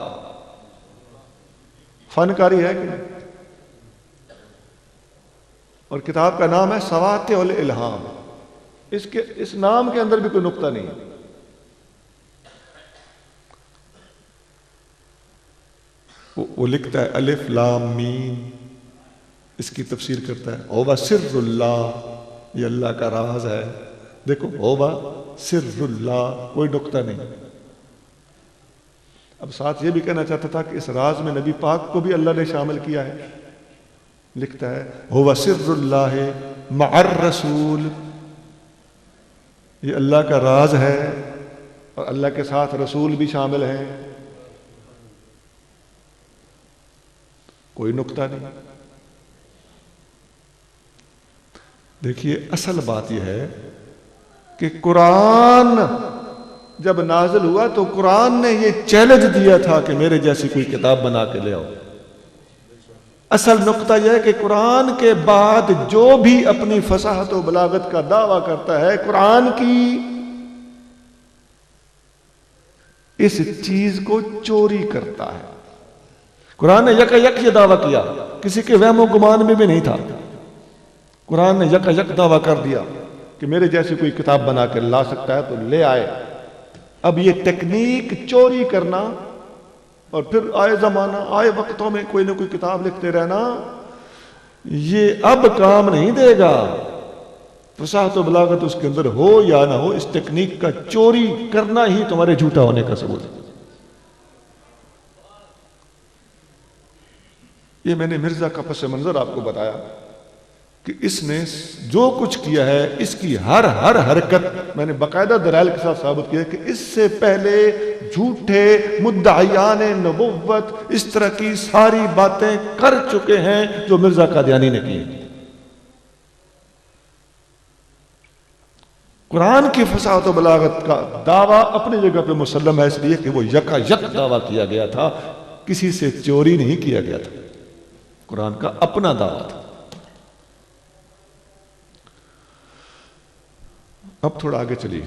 فنکاری ہے کہ نہیں؟ اور کتاب کا نام ہے سواطع الالہام، اس نام کے اندر بھی کوئی نقطہ نہیں ہے۔ وہ لکھتا ہے الف لام میم، اس کی تفسیر کرتا ہے ہووا سر اللہ، یہ اللہ کا راز ہے۔ دیکھو ہووا سر اللہ، کوئی نقطہ نہیں۔ اب ساتھ یہ بھی کہنا چاہتا تھا کہ اس راز میں نبی پاک کو بھی اللہ نے شامل کیا ہے۔ لکھتا ہے ہووا سر اللہ مع الرسول، یہ اللہ کا راز ہے اور اللہ کے ساتھ رسول بھی شامل ہیں، کوئی نقطہ نہیں۔ دیکھیے اصل بات یہ ہے کہ قرآن جب نازل ہوا تو قرآن نے یہ چیلنج دیا تھا کہ میرے جیسی کوئی کتاب بنا کے لے آؤ۔ اصل نقطہ یہ ہے کہ قرآن کے بعد جو بھی اپنی فصاحت و بلاغت کا دعویٰ کرتا ہے، قرآن کی اس چیز کو چوری کرتا ہے۔ قرآن نے یک یہ دعویٰ کیا، کسی کے وہم و گمان میں بھی نہیں تھا۔ قرآن نے یک دعویٰ کر دیا کہ میرے جیسی کوئی کتاب بنا کر لا سکتا ہے تو لے آئے۔ اب یہ ٹیکنیک چوری کرنا اور پھر آئے زمانہ آئے وقتوں میں کوئی نہ کوئی کتاب لکھتے رہنا، یہ اب کام نہیں دے گا۔ فصاحت و بلاغت اس کے اندر ہو یا نہ ہو، اس ٹیکنیک کا چوری کرنا ہی تمہارے جھوٹا ہونے کا ثبوت ہے۔ یہ میں نے مرزا کا پس منظر آپ کو بتایا کہ اس نے جو کچھ کیا ہے، اس کی ہر حرکت میں نے باقاعدہ دلائل کے ساتھ ثابت کیا کہ اس سے پہلے جھوٹے مدعیان نبوت اس طرح کی ساری باتیں کر چکے ہیں جو مرزا قادیانی نے کی۔ قرآن کی فصاحت و بلاغت کا دعویٰ اپنی جگہ پہ مسلم ہے، اس لیے کہ وہ یکا یک دعویٰ کیا گیا تھا، کسی سے چوری نہیں کیا گیا تھا، قرآن کا اپنا دعویٰ تھا۔ اب تھوڑا آگے چلیے،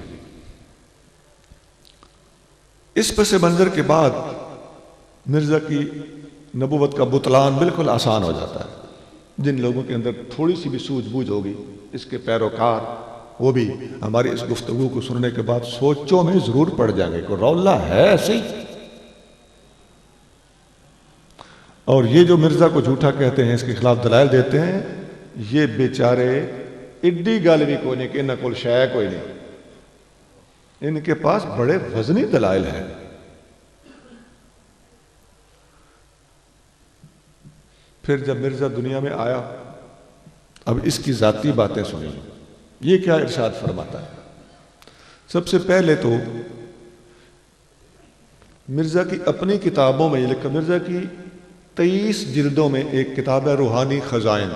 اس پس منظر کے بعد مرزا کی نبوت کا بطلان بالکل آسان ہو جاتا ہے۔ جن لوگوں کے اندر تھوڑی سی بھی سوجھ بوجھ ہوگی، اس کے پیروکار، وہ بھی ہماری اس گفتگو کو سننے کے بعد سوچوں میں ضرور پڑ جائیں گے کہ رولا ہے ایسے ہی۔ اور یہ جو مرزا کو جھوٹا کہتے ہیں، اس کے خلاف دلائل دیتے ہیں، یہ بیچارے ایڈی گل بھی کوئی نہیں کہ انہاں کول شے کوئی نہیں، ان کے پاس بڑے وزنی دلائل ہیں۔ پھر جب مرزا دنیا میں آیا، اب اس کی ذاتی باتیں سنیں، یہ کیا ارشاد فرماتا ہے۔ سب سے پہلے تو مرزا کی اپنی کتابوں میں یہ لکھا، مرزا کی 23 جلدوں میں ایک کتاب ہے روحانی خزائن،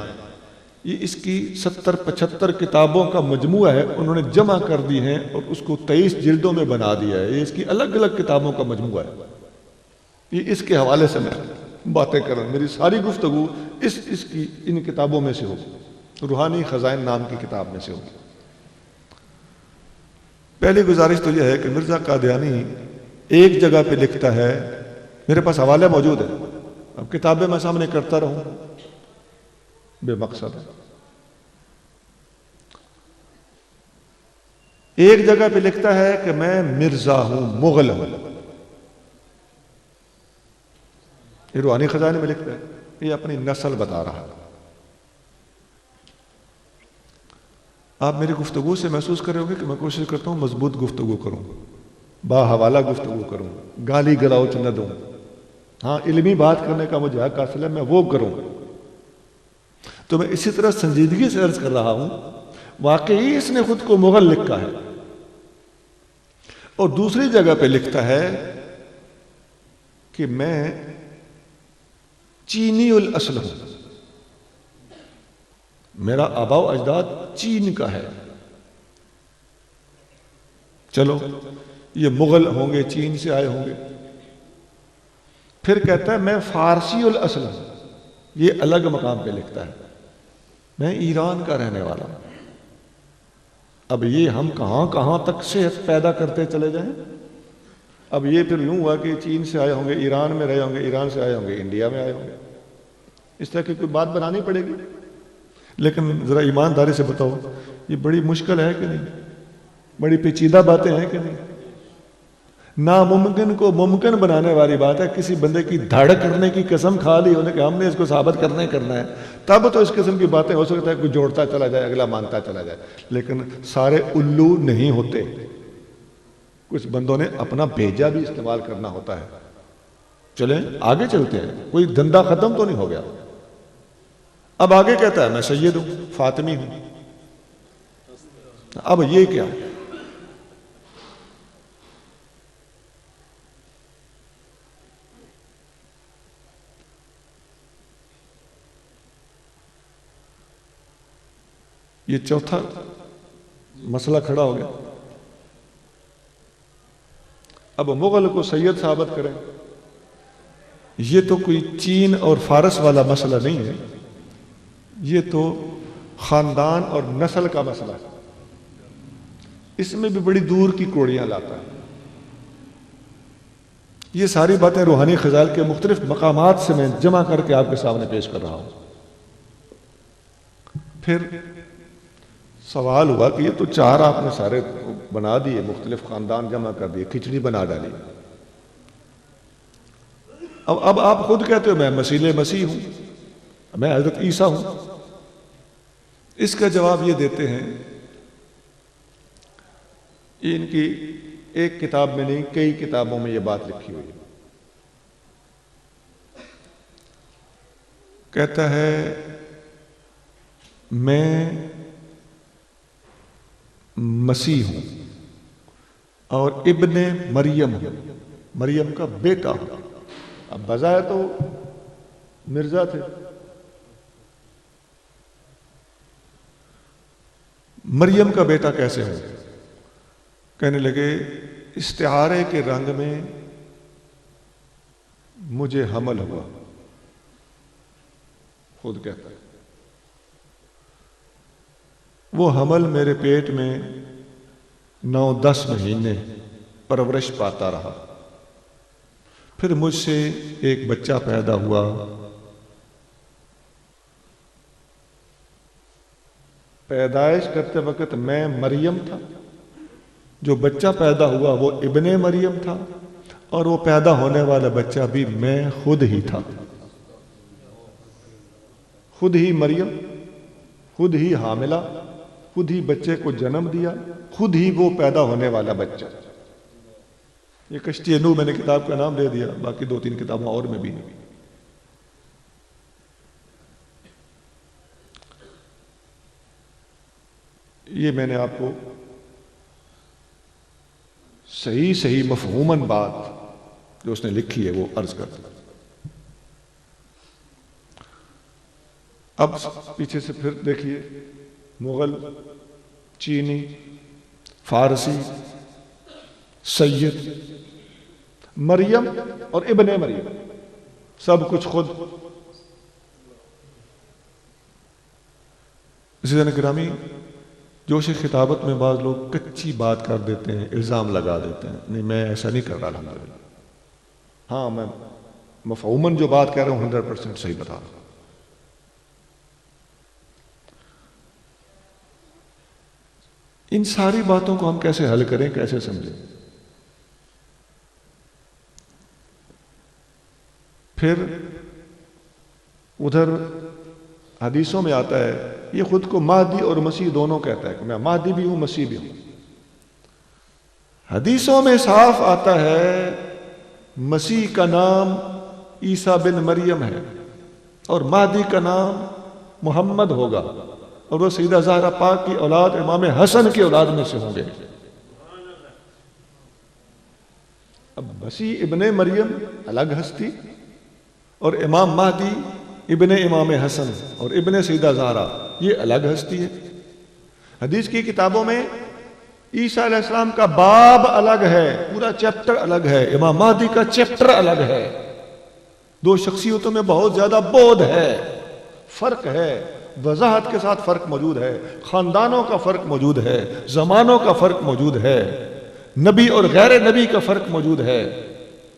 یہ اس کی 70-75 کتابوں کا مجموعہ ہے، انہوں نے جمع کر دی ہیں اور اس کو 23 جلدوں میں بنا دیا ہے۔ یہ اس کی الگ الگ کتابوں کا مجموعہ ہے۔ یہ اس کے حوالے سے میں باتیں کر رہا ہوں، میری ساری گفتگو اس کی ان کتابوں میں سے ہوگی، روحانی خزائن نام کی کتاب میں سے ہوگی۔ پہلی گزارش تو یہ ہے کہ مرزا قادیانی ایک جگہ پہ لکھتا ہے، میرے پاس حوالہ موجود ہے، اب کتابیں میں سامنے کرتا رہوں بے مقصد ہے۔ ایک جگہ پہ لکھتا ہے کہ میں مرزا ہوں، مغل ہوں، یہ روحانی خزانے میں لکھتا ہے، یہ اپنی نسل بتا رہا ہے۔ آپ میری گفتگو سے محسوس کریں گے کہ میں کوشش کرتا ہوں مضبوط گفتگو کروں، با حوالہ گفتگو کروں، گالی گلوچ نہ دوں، ہاں علمی بات کرنے کا مجھے حق حاصل ہے، میں وہ کروں۔ تو میں اسی طرح سنجیدگی سے عرض کر رہا ہوں، واقعی اس نے خود کو مغل لکھا ہے، اور دوسری جگہ پہ لکھتا ہے کہ میں چینی الاصل ہوں، میرا آبا و اجداد چین کا ہے۔ چلو یہ مغل ہوں گے، چین سے آئے ہوں گے۔ پھر کہتا ہے میں فارسی الاصل ہوں، یہ الگ مقام پہ لکھتا ہے، میں ایران کا رہنے والا ہوں۔ اب یہ ہم کہاں کہاں تک صحت پیدا کرتے چلے جائیں۔ اب یہ پھر یوں ہوا کہ چین سے آئے ہوں گے، ایران میں رہے ہوں گے، ایران سے آئے ہوں گے، انڈیا میں آئے ہوں گے، اس طرح کی کوئی بات بنانی پڑے گی۔ لیکن ذرا ایمانداری سے بتاؤ، یہ بڑی مشکل ہے کہ نہیں؟ بڑی پیچیدہ باتیں ہیں کہ نہیں؟ ناممکن کو ممکن بنانے والی بات ہے۔ کسی بندے کی دھڑ کرنے کی قسم کھا لی ہونے کہ ہم نے اس کو ثابت کرنا ہے، تب تو اس قسم کی باتیں ہو سکتا ہے کوئی جوڑتا چلا جائے، اگلا مانتا چلا جائے، لیکن سارے الو نہیں ہوتے۔ کچھ بندوں نے اپنا بھیجا بھی استعمال کرنا ہوتا ہے۔ چلیں آگے چلتے ہیں، کوئی دھندا ختم تو نہیں ہو گیا۔ اب آگے کہتا ہے میں سید ہوں، فاطمی ہوں۔ اب یہ کیا؟ یہ چوتھا مسئلہ کھڑا ہو گیا۔ اب مغل کو سید ثابت کریں، یہ تو کوئی چین اور فارس والا مسئلہ نہیں ہے، یہ تو خاندان اور نسل کا مسئلہ ہے۔ اس میں بھی بڑی دور کی کوڑیاں لاتا ہے۔ یہ ساری باتیں روحانی خزائن کے مختلف مقامات سے میں جمع کر کے آپ کے سامنے پیش کر رہا ہوں۔ پھر سوال ہوا کہ یہ تو چار آپ نے سارے بنا دیے، مختلف خاندان جمع کر دیے، کھچڑی بنا ڈالی۔ اب آپ خود کہتے ہو میں مسیح ہوں، میں حضرت عیسیٰ ہوں۔ اس کا جواب یہ دیتے ہیں یہ ان کی ایک کتاب میں نہیں کئی کتابوں میں یہ بات لکھی ہوئی ہے۔ کہتا ہے میں مسیح ہوں اور ابن مریم ہوں، مریم کا بیٹا ہوں۔ اب بظاہر تو مرزا تھے، مریم کا بیٹا کیسے ہوں؟ کہنے لگے استعارے کے رنگ میں مجھے حمل ہوا، خود کہتا ہے وہ حمل میرے پیٹ میں 9-10 مہینے پرورش پاتا رہا، پھر مجھ سے ایک بچہ پیدا ہوا، پیدائش کرتے وقت میں مریم تھا، جو بچہ پیدا ہوا وہ ابن مریم تھا، اور وہ پیدا ہونے والا بچہ بھی میں خود ہی تھا، خود ہی مریم، خود ہی حاملہ، خود ہی بچے کو جنم دیا، خود ہی وہ پیدا ہونے والا بچہ۔ یہ کشتی نوح میں نے کتاب کا نام دے دیا، باقی 2-3 کتابوں اور میں بھی۔ یہ میں نے آپ کو صحیح مفہوماً بات جو اس نے لکھی ہے وہ عرض کرتا ہوں۔ اب پیچھے سے پھر دیکھیے، مغل، چینی، فارسی، سید، مریم اور ابن مریم، سب کچھ خود۔ عزیزان گرامی، جوش خطابت میں بعض لوگ کچی بات کر دیتے ہیں، الزام لگا دیتے ہیں، نہیں میں ایسا نہیں کر رہا الحمدللہ، ہاں میں مفہوماً جو بات کہہ رہا ہوں 100% صحیح بتا رہا ہوں۔ ان ساری باتوں کو ہم کیسے حل کریں، کیسے سمجھیں؟ پھر ادھر حدیثوں میں آتا ہے، یہ خود کو مہدی اور مسیح دونوں کہتا ہے کہ میں مہدی بھی ہوں مسیح بھی ہوں۔ حدیثوں میں صاف آتا ہے مسیح کا نام عیسیٰ بن مریم ہے اور مہدی کا نام محمد ہوگا، اور وہ سیدہ زہرا پاک کی اولاد امام حسن کی اولاد میں سے ہوں گے۔ اب مسیح ابن مریم الگ ہستی، اور امام مہدی ابن امام حسن اور ابن سیدہ زہرا یہ الگ ہستی ہے۔ حدیث کی کتابوں میں عیسیٰ علیہ السلام کا باب الگ ہے، پورا چیپٹر الگ ہے، امام مہدی کا چیپٹر الگ ہے۔ دو شخصیتوں میں بہت زیادہ بعد ہے، فرق ہے، وضاحت کے ساتھ فرق موجود ہے، خاندانوں کا فرق موجود ہے، زمانوں کا فرق موجود ہے، نبی اور غیر نبی کا فرق موجود ہے۔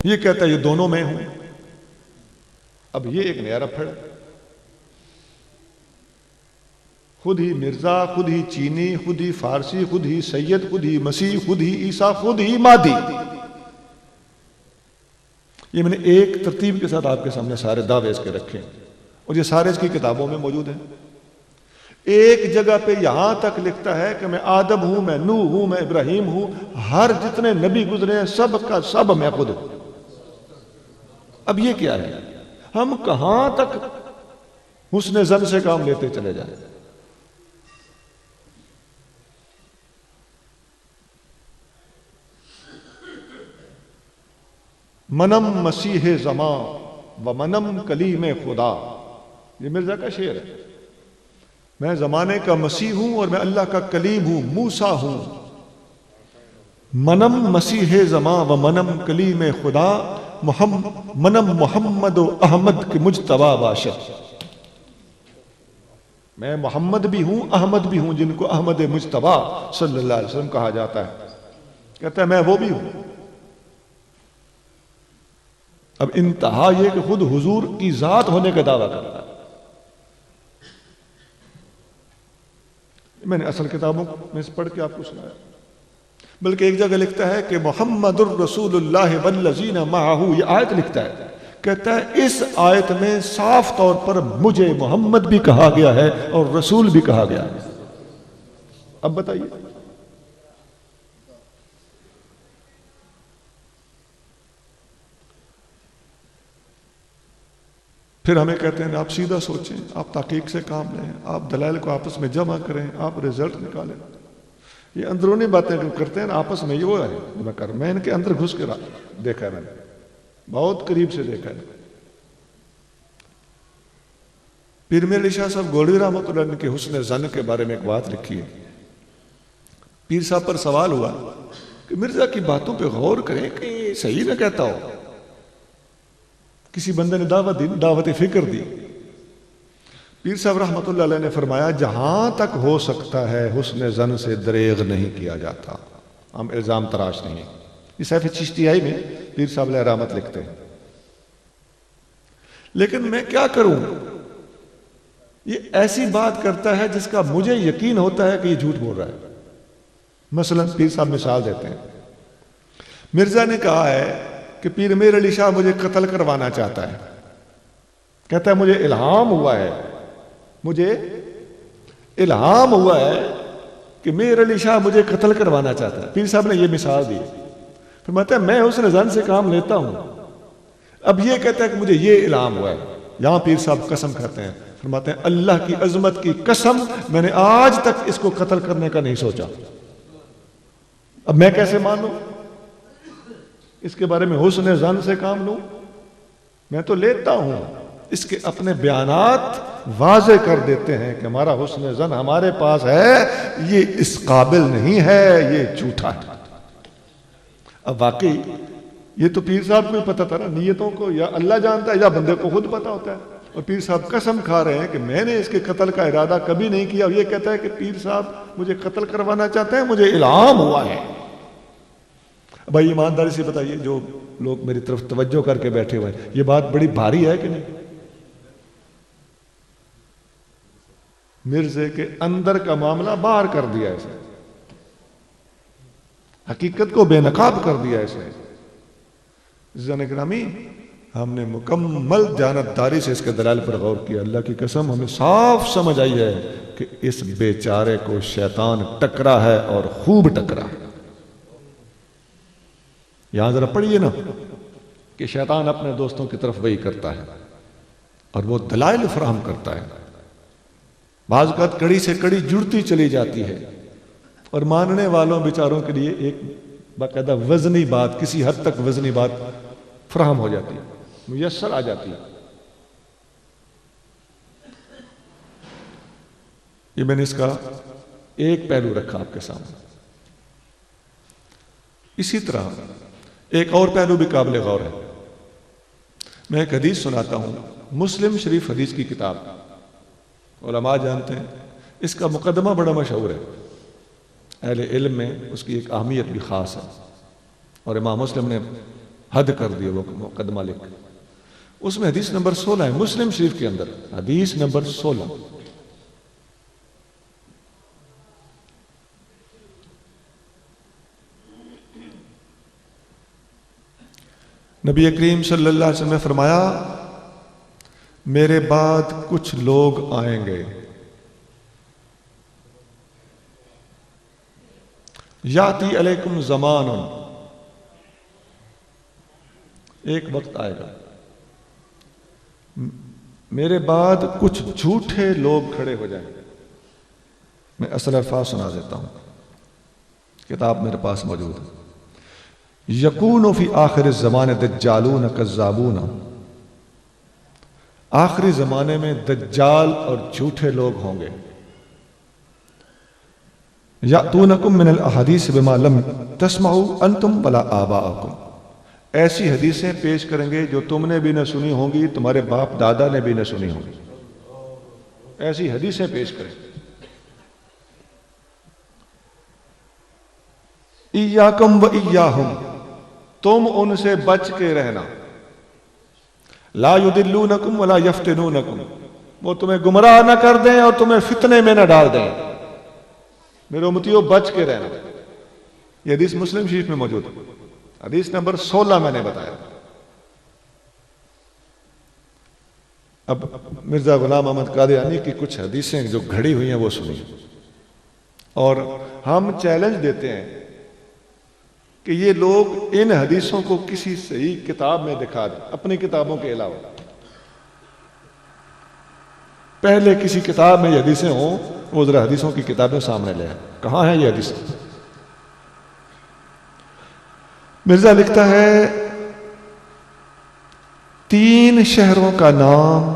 یہ کہتا ہے یہ دونوں میں ہوں۔ اب یہ ایک نیا رفڑ، خود ہی مرزا، خود ہی چینی، خود ہی فارسی، خود ہی سید، خود ہی مسیح، خود ہی عیسیٰ، خود ہی مہدی۔ یہ میں نے ایک ترتیب کے ساتھ آپ کے سامنے سارے دعوے اس کے رکھے ہیں، اور یہ سارے اس کی کتابوں میں موجود ہیں۔ ایک جگہ پہ یہاں تک لکھتا ہے کہ میں آدم ہوں، میں نوح ہوں، میں ابراہیم ہوں، ہر جتنے نبی گزرے ہیں سب کا سب میں خود ہوں۔ اب یہ کیا ہے؟ ہم کہاں تک حسن ظن سے کام لیتے چلے جائیں؟ منم مسیح زمان و منم کلیم خدا، یہ مرزا کا شعر ہے۔ میں زمانے کا مسیح ہوں اور میں اللہ کا کلیم ہوں، موسیٰ ہوں۔ منم مسیح زمان و منم کلیم خدا، منم محمد و احمد کے مجتبی باشد۔ میں محمد بھی ہوں، احمد بھی ہوں، جن کو احمد مجتبی صلی اللہ علیہ وسلم کہا جاتا ہے۔ کہتا ہے میں وہ بھی ہوں۔ اب انتہا یہ کہ خود حضور کی ذات ہونے کا دعویٰ کرتا ہے۔ میں نے اصل کتابوں میں سے پڑھ کے آپ کو سنایا، بلکہ ایک جگہ لکھتا ہے کہ محمد الرسول اللہ والذین معہ، یہ آیت لکھتا ہے، کہتا ہے اس آیت میں صاف طور پر مجھے محمد بھی کہا گیا ہے اور رسول بھی کہا گیا ہے۔ اب بتائیے پھر ہمیں کہتے ہیں آپ سیدھا سوچیں، آپ تحقیق سے کام لیں، آپ دلائل کو آپس میں جمع کریں، آپ رزلٹ نکالیں. یہ اندرونی باتیں جو کرتے ہیں آپس میں، یہ وہ ہے میں ان کے اندر گھس کے دیکھا ہے، میں نے بہت قریب سے دیکھا ہے. پیر میر علی شاہ صاحب گولوی رحمۃ اللہ علیہ کے حسن ظن کے بارے میں ایک بات لکھی ہے. پیر صاحب پر سوال ہوا کہ مرزا کی باتوں پہ غور کریں کہ صحیح نہ کہتا ہو. کسی بندے نے دعوت فکر دی. پیر صاحب رحمۃ اللہ علیہ نے فرمایا جہاں تک ہو سکتا ہے حسن ظن سے دریغ نہیں کیا جاتا، ہم الزام تراش نہیں. یہ سیف چشتیائی میں پیر صاحب علیہ رحمت لکھتے ہیں. لیکن میں کیا کروں، یہ ایسی بات کرتا ہے جس کا مجھے یقین ہوتا ہے کہ یہ جھوٹ بول رہا ہے. مثلا پیر صاحب مثال دیتے ہیں، مرزا نے کہا ہے کہ پیر میر علی شاہ مجھے قتل کروانا چاہتا ہے. کہتا ہے مجھے الہام ہوا ہے کہ میر علی شاہ مجھے قتل کروانا چاہتا ہے. پیر صاحب نے یہ مثال دی. فرماتا ہے میں حسن ظن سے کام لیتا ہوں. اب یہ کہتا ہے کہ مجھے یہ الہام ہوا ہے. یہاں پیر صاحب قسم کھاتے ہیں، فرماتے ہیں اللہ کی عظمت کی قسم میں نے آج تک اس کو قتل کرنے کا نہیں سوچا. اب میں کیسے مانوں اس کے بارے میں حسن ظن سے کام لوں؟ میں تو لیتا ہوں. اس کے اپنے بیانات واضح کر دیتے ہیں کہ ہمارا حسن ظن ہمارے پاس ہے، یہ اس قابل نہیں ہے، یہ جھوٹا ہے. اب واقعی یہ تو پیر صاحب کو پتا تھا نا، نیتوں کو یا اللہ جانتا ہے یا بندے کو خود پتا ہوتا ہے. اور پیر صاحب قسم کھا رہے ہیں کہ میں نے اس کے قتل کا ارادہ کبھی نہیں کیا. اور یہ کہتا ہے کہ پیر صاحب مجھے قتل کروانا چاہتے ہیں، مجھے الہام ہوا ہے. بھائی ایمانداری سے بتائیے، جو لوگ میری طرف توجہ کر کے بیٹھے ہوئے ہیں، یہ بات بڑی بھاری ہے کہ نہیں؟ مرزے کے اندر کا معاملہ باہر کر دیا اسے، حقیقت کو بے نقاب کر دیا اسے. عزیزان گرامی، ہم نے مکمل جانبداری سے اس کے دلائل پر غور کیا. اللہ کی قسم ہمیں صاف سمجھ آئی ہے کہ اس بیچارے کو شیطان ٹکرا ہے اور خوب ٹکرا ہے. یہاں ذرا پڑھیے نا کہ شیطان اپنے دوستوں کی طرف وہی کرتا ہے اور وہ دلائل فراہم کرتا ہے. بعض اوقات کڑی سے کڑی جڑتی چلی جاتی ہے اور ماننے والوں بیچاروں کے لیے ایک باقاعدہ وزنی بات، کسی حد تک وزنی بات فراہم ہو جاتی ہے، میسر آ جاتی ہے. یہ میں نے اس کا ایک پہلو رکھا آپ کے سامنے. اسی طرح ایک اور پہلو بھی قابل غور ہے. میں ایک حدیث سناتا ہوں، مسلم شریف حدیث کی کتاب، علماء جانتے ہیں اس کا مقدمہ بڑا مشہور ہے، اہل علم میں اس کی ایک اہمیت بھی خاص ہے، اور امام مسلم نے حد کر دیا وہ مقدمہ لکھ. اس میں حدیث نمبر 16 ہے، مسلم شریف کے اندر حدیث نمبر 16. نبی کریم صلی اللہ علیہ وسلم نے فرمایا میرے بعد کچھ لوگ آئیں گے، یاتی علیکم زمان، ایک وقت آئے گا میرے بعد کچھ جھوٹے لوگ کھڑے ہو جائیں گے. میں اصل الفاظ سنا دیتا ہوں، کتاب میرے پاس موجود ہے. یکون فی آخر الزمان دجالون کذابون، آخری زمانے میں دجال اور جھوٹے لوگ ہوں گے. یاتونکم من الاحادیث بما لم تسمعوا انتم ولا آباؤکم، ایسی حدیثیں پیش کریں گے جو تم نے بھی نہ سنی ہوں گی، تمہارے باپ دادا نے بھی نہ سنی ہوں گی. ایسی حدیثیں پیش کریں. ایاکم و ایاہم، تم ان سے بچ کے رہنا. لا یضلونکم ولا یفتنونکم، وہ تمہیں گمراہ نہ کر دیں اور تمہیں فتنے میں نہ ڈال دیں. میرے امتیوں بچ کے رہنا. یہ حدیث مسلم شریف میں موجود ہے، حدیث نمبر 16 میں نے بتایا. اب مرزا غلام احمد قادیانی کی کچھ حدیثیں جو گھڑی ہوئی ہیں وہ سنی، اور ہم چیلنج دیتے ہیں کہ یہ لوگ ان حدیثوں کو کسی صحیح کتاب میں دکھا دیں اپنی کتابوں کے علاوہ. پہلے کسی کتاب میں یہ حدیثیں ہوں وہ ذرا حدیثوں کی کتابیں سامنے لے آئیں، کہاں ہیں یہ حدیث؟ مرزا لکھتا ہے 3 شہروں کا نام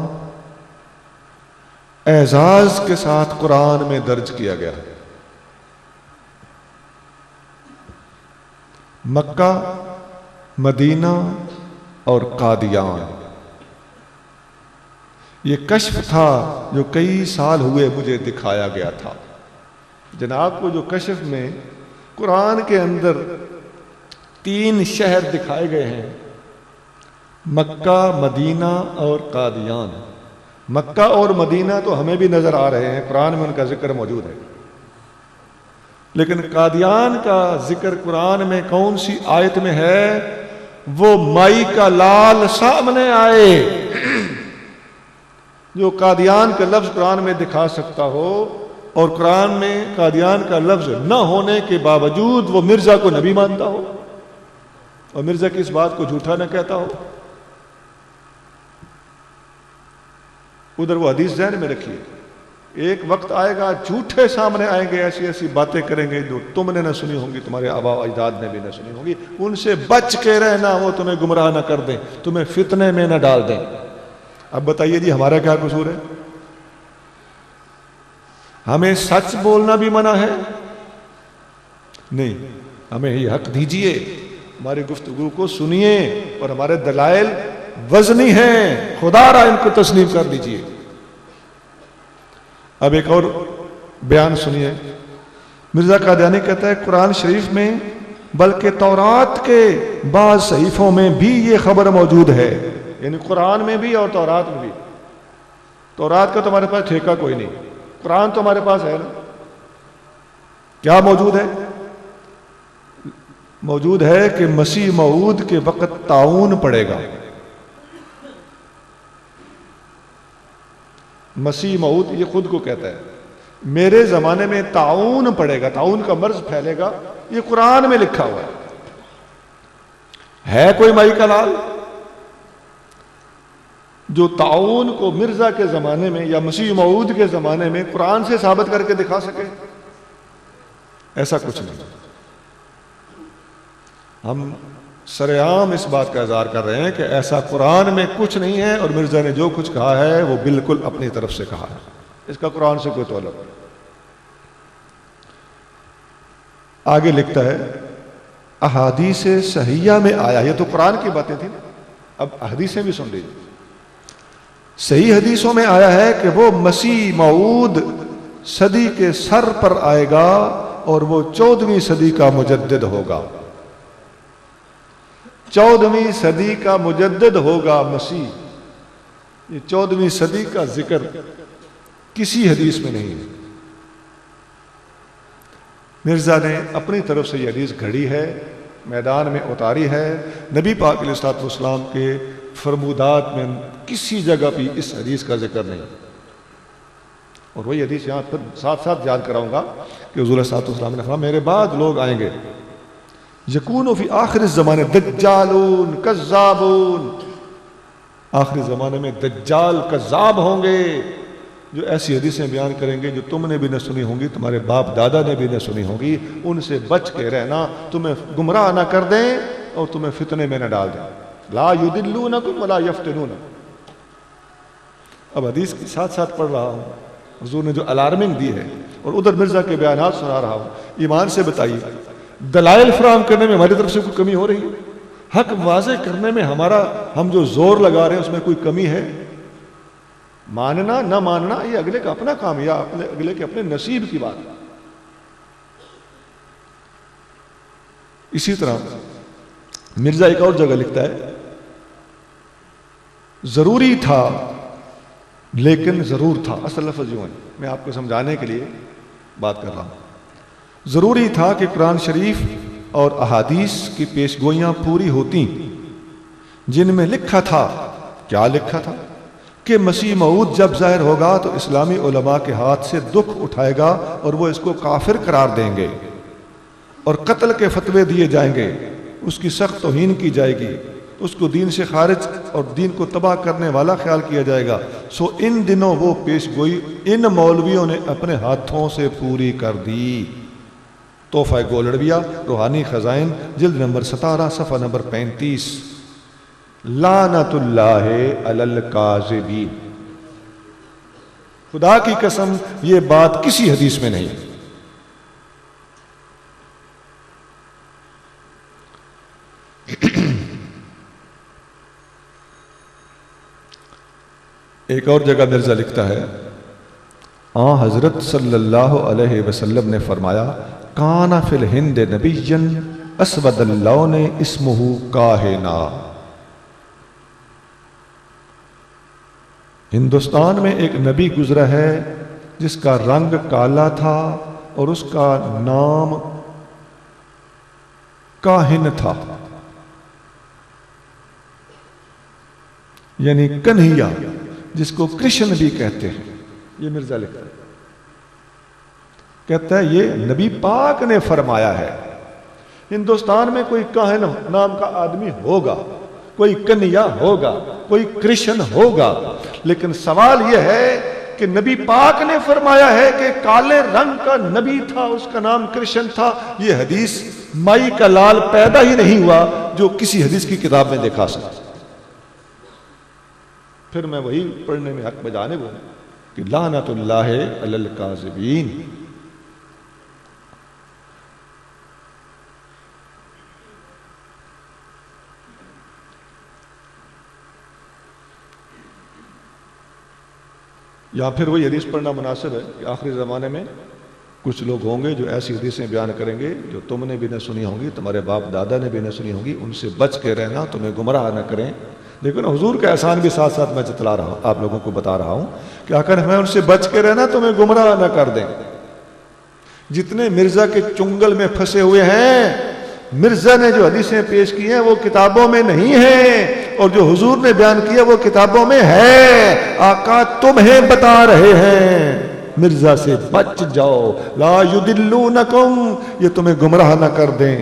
اعزاز کے ساتھ قرآن میں درج کیا گیا، مکہ، مدینہ اور قادیان۔ یہ کشف تھا جو کئی سال ہوئے مجھے دکھایا گیا تھا۔ جناب کو جو کشف میں قرآن کے اندر 3 شہر دکھائے گئے ہیں، مکہ، مدینہ اور قادیان۔ مکہ اور مدینہ تو ہمیں بھی نظر آ رہے ہیں، قرآن میں ان کا ذکر موجود ہے، لیکن قادیان کا ذکر قرآن میں کون سی آیت میں ہے؟ وہ مائی کا لال سامنے آئے۔ جو قادیان کا لفظ قرآن میں دکھا سکتا ہو اور قرآن میں قادیان کا لفظ نہ ہونے کے باوجود وہ مرزا کو نبی مانتا ہو اور مرزا کی اس بات کو جھوٹا نہ کہتا ہو، ادھر وہ حدیث ذہن میں رکھیے۔ ایک وقت آئے گا جھوٹے سامنے آئیں گے، ایسی ایسی باتیں کریں گے جو تم نے نہ سنی ہوں گی، تمہارے آبا و اجداد نے بھی نہ سنی ہوں گی۔ ان سے بچ کے رہنا، وہ تمہیں گمراہ نہ کر دیں، تمہیں فتنے میں نہ ڈال دیں۔ اب بتائیے جی ہمارا کیا قصور ہے؟ ہمیں سچ بولنا بھی منع ہے؟ نہیں، ہمیں یہ حق دیجئے، ہماری گفتگو کو سنیے اور ہمارے دلائل وزنی ہیں، خدا را ان کو تسلیم کر لیجئے۔ اب ایک اور بیان سنیے۔ مرزا قادیانی کہتا ہے قرآن شریف میں بلکہ تورات کے بعض صحیفوں میں بھی یہ خبر موجود ہے، یعنی قرآن میں بھی اور تورات میں بھی۔ تورات کا تمہارے پاس ٹھیکہ کوئی نہیں، قرآن تو ہمارے پاس ہے نا۔ کیا موجود ہے؟ موجود ہے کہ مسیح موعود کے وقت طاعون پڑے گا۔ مسیح موعود یہ خود کو کہتا ہے میرے زمانے میں طاعون پڑے گا، طاعون کا مرض پھیلے گا، یہ قرآن میں لکھا ہوا ہے کوئی مائی کا لال جو طاعون کو مرزا کے زمانے میں یا مسیح موعود کے زمانے میں قرآن سے ثابت کر کے دکھا سکے؟ ایسا کچھ نہیں۔ ہم سرعام اس بات کا اظہار کر رہے ہیں کہ ایسا قرآن میں کچھ نہیں ہے، اور مرزا نے جو کچھ کہا ہے وہ بالکل اپنی طرف سے کہا ہے، اس کا قرآن سے کوئی تعلق نہیں۔ آگے لکھتا ہے احادیث صحیحہ میں آیا، یہ تو قرآن کی باتیں تھیں، اب حدیثیں بھی سن لیجیے۔ صحیح حدیثوں میں آیا ہے کہ وہ مسیح موعود صدی کے سر پر آئے گا اور وہ 14ویں صدی کا مجدد ہوگا۔ 14ویں صدی کا مجدد ہوگا مسیح۔ یہ 14ویں صدی کا ذکر کسی حدیث میں نہیں ہے، مرزا نے اپنی طرف سے یہ حدیث گھڑی ہے، میدان میں اتاری ہے۔ نبی پاک علیہ الصلوۃ والسلام کے فرمودات میں کسی جگہ بھی اس حدیث کا ذکر نہیں، اور وہی حدیث یہاں پھر ساتھ ساتھ یاد کراؤں گا کہ حضور صلی اللہ علیہ وسلم نے فرمایا میرے بعد لوگ آئیں گے یکون فی آخر الزمانے دجالون کذابون، آخری زمانے میں دجال کذاب ہوں گے جو ایسی حدیثیں بیان کریں گے جو تم نے بھی نہ سنی ہوں گی، تمہارے باپ دادا نے بھی نہ سنی ہوں گی۔ ان سے بچ کے رہنا، تمہیں گمراہ نہ کر دیں اور تمہیں فتنے میں نہ ڈال دیں۔ لا یضلونکم ولا یفتنون۔ اب حدیث کے ساتھ ساتھ پڑھ رہا ہوں، حضور نے جو الارمنگ دی ہے، اور ادھر مرزا کے بیانات سنا رہا ہوں۔ ایمان سے بتائیے دلائل فراہم کرنے میں ہماری طرف سے کوئی کمی ہو رہی ہے؟ حق واضح کرنے میں ہم جو زور لگا رہے ہیں اس میں کوئی کمی ہے؟ ماننا نہ ماننا یہ اگلے کا اپنا کام، یا اگلے کے اپنے نصیب کی بات ہے۔ اسی طرح مرزا ایک اور جگہ لکھتا ہے ضروری تھا لیکن ضرور تھا، اصل لفظ یوں ہے، میں آپ کو سمجھانے کے لیے بات کر رہا ہوں۔ ضروری تھا کہ قرآن شریف اور احادیث کی پیش گوئیاں پوری ہوتی جن میں لکھا تھا، کیا لکھا تھا کہ مسیح موعود جب ظاہر ہوگا تو اسلامی علماء کے ہاتھ سے دکھ اٹھائے گا اور وہ اس کو کافر قرار دیں گے اور قتل کے فتوے دیے جائیں گے، اس کی سخت توہین کی جائے گی اس کو دین سے خارج اور دین کو تباہ کرنے والا خیال کیا جائے گا۔ سو ان دنوں وہ پیش گوئی ان مولویوں نے اپنے ہاتھوں سے پوری کر دی۔ تحفہ گولڑویہ، روحانی خزائن، جلد نمبر 17، صفحہ نمبر 35۔ لعنت اللہ علی الکاذبین، خدا کی قسم یہ بات کسی حدیث میں نہیں۔ ایک اور جگہ مرزا لکھتا ہے، حضرت صلی اللہ علیہ وسلم نے فرمایا، کان فی الہند نبی اسود اللون اسمہ کاہنا، ہندوستان میں ایک نبی گزرا ہے جس کا رنگ کالا تھا اور اس کا نام کاہن تھا، یعنی کنہیا، جس کو کرشن بھی کہتے ہیں۔ یہ مرزا لکھتا ہے، کہتا ہے یہ نبی پاک نے فرمایا ہے، ہندوستان میں کوئی کاہن نام کا آدمی ہوگا، کوئی کنیا ہوگا، کوئی کرشن ہوگا، لیکن سوال یہ ہے کہ نبی پاک نے فرمایا ہے کہ کالے رنگ کا نبی تھا، اس کا نام کرشن تھا۔ یہ حدیث مائی کا لال پیدا ہی نہیں ہوا جو کسی حدیث کی کتاب میں دکھا سکتا۔ پھر میں وہی پڑھنے میں حق بجانے ہوں کہ لعنت اللہ علی الکاذبین۔ یا پھر وہی حدیث پڑھنا مناسب ہے کہ آخری زمانے میں کچھ لوگ ہوں گے جو ایسی حدیثیں بیان کریں گے جو تم نے بھی نہ سنی ہوں گی، تمہارے باپ دادا نے بھی نہ سنی ہوں گی، ان سے بچ کے رہنا، تمہیں گمراہ نہ کریں۔ لیکن حضور کا احسان بھی ساتھ ساتھ میں جتلا رہا ہوں، آپ لوگوں کو بتا رہا ہوں کہ اگر ہمیں ان سے بچ کے رہنا تمہیں گمراہ نہ کر دیں۔ جتنے مرزا کے چنگل میں پھنسے ہوئے ہیں، مرزا نے جو حدیثیں پیش کی ہیں وہ کتابوں میں نہیں ہیں، اور جو حضور نے بیان کیا وہ کتابوں میں ہے۔ آقا تمہیں بتا رہے ہیں مرزا سے بچ جاؤ، لا یضلونکم، یہ تمہیں گمراہ نہ کر دیں،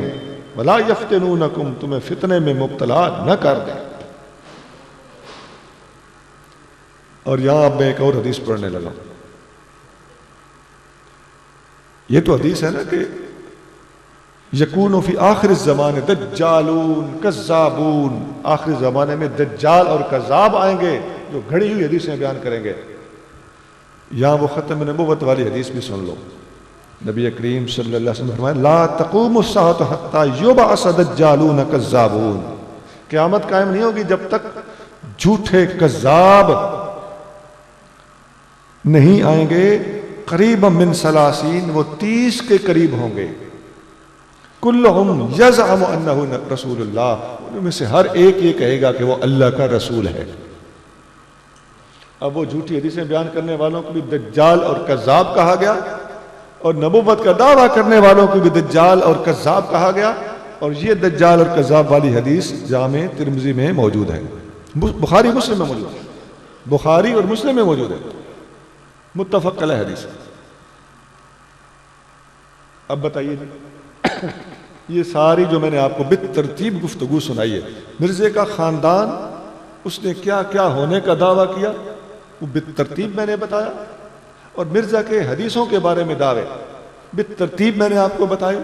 ولا یفتنونکم، تمہیں فتنے میں مبتلا نہ کر دیں۔ اور یہاں اب میں ایک اور حدیث پڑھنے لگا۔ یہ تو حدیث ہے نا کہ یکون فی آخر الزمان دجالون کذابون، آخر زمانے میں دجال اور کذاب آئیں گے جو گھڑی ہوئی حدیثیں بیان کریں گے۔ یہاں وہ ختم نبوت والی حدیث بھی سن لو۔ نبی کریم صلی اللہ علیہ وسلم نے فرمایا، لا تقوم الساعة حتى یبعث دجالون کذابون، قیامت قائم نہیں ہوگی جب تک جھوٹے کذاب نہیں آئیں گے۔ قریب من ثلاثین، وہ 30 کے قریب ہوں گے۔ کلہم یزعم انہ رسول اللہ، ان میں سے ہر ایک یہ کہے گا کہ وہ اللہ کا رسول ہے۔ اب وہ جھوٹی حدیثیں بیان کرنے والوں کو بھی دجال اور کذاب کہا گیا، اور نبوت کا دعویٰ کرنے والوں کو بھی دجال اور کذاب کہا گیا، اور یہ دجال اور کذاب والی حدیث جامع ترمذی میں موجود ہے، بخاری مسلم میں موجود ہے، بخاری اور مسلم میں موجود ہے، متفق علیہ حدیث۔ اب بتائیے یہ ساری جو میں نے آپ کو بالترتیب گفتگو سنائی ہے، مرزے کا خاندان اس نے کیا کیا ہونے کا دعویٰ کیا وہ بالترتیب میں نے بتایا، اور مرزا کے حدیثوں کے بارے میں دعوے بالترتیب میں نے آپ کو بتائے،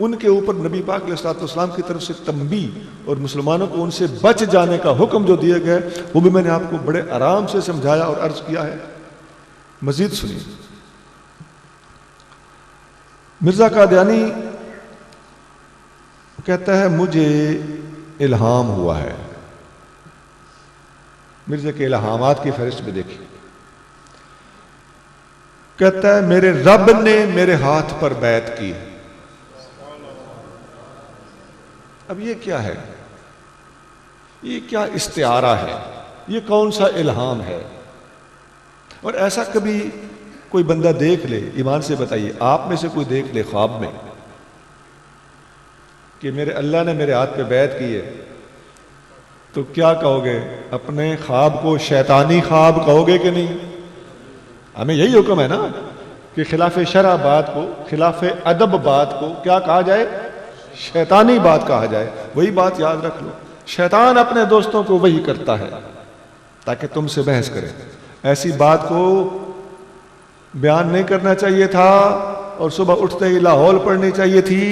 ان کے اوپر نبی پاک علیہ الصلوۃ والسلام کی طرف سے تنبیہ اور مسلمانوں کو ان سے بچ جانے کا حکم جو دیا گیا وہ بھی میں نے آپ کو بڑے آرام سے سمجھایا اور عرض کیا ہے۔ مزید سنیے، مرزا قادیانی کہتا ہے مجھے الہام ہوا ہے۔ مرزا کے الہامات کی فہرست میں دیکھیں، کہتا ہے میرے رب نے میرے ہاتھ پر بیعت کی۔ اب یہ کیا ہے؟ یہ کیا استعارہ ہے؟ یہ کون سا الہام ہے؟ اور ایسا کبھی کوئی بندہ دیکھ لے، ایمان سے بتائیے، آپ میں سے کوئی دیکھ لے خواب میں کہ میرے اللہ نے میرے ہاتھ پہ بیعت کی ہے، تو کیا کہو گے؟ اپنے خواب کو شیطانی خواب کہو گے کہ نہیں؟ ہمیں یہی حکم ہے نا کہ خلاف شرع بات کو، خلاف ادب بات کو کیا کہا جائے؟ شیطانی بات کہا جائے۔ وہی بات یاد رکھ لو شیطان اپنے دوستوں کو وحی کرتا ہے تاکہ تم سے بحث کرے. ایسی بات کو بیان نہیں کرنا چاہیے تھا اور صبح اٹھتے ہی لاحول پڑھنی چاہیے تھی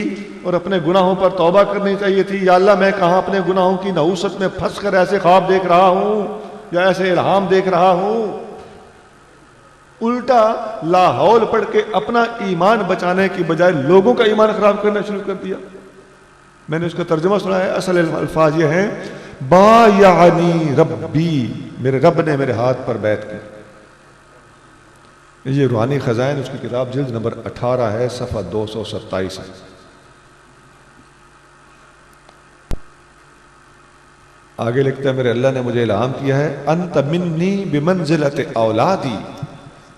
اور اپنے گناہوں پر توبہ کرنی چاہیے تھی. یا اللہ میں کہاں اپنے گناہوں کی نحوست میں پھنس کر ایسے خواب دیکھ رہا ہوں یا ایسے الہام دیکھ رہا ہوں. الٹا لاحول پڑھ کے اپنا ایمان بچانے کی بجائے لوگوں کا ایمان خراب کرنا شروع کر دیا. میں نے اس کا ترجمہ سنا ہے. اصل الفاظ یہ ہیں بایعنی ربی، میرے رب نے میرے ہاتھ پر بیعت کی. یہ روحانی خزائن اس کی کتاب جلد نمبر 18 ہے، صفحہ 227 ہے. آگے لکھتا ہے میرے اللہ نے مجھے الہام کیا ہے انت منی بمنزلت اولادی،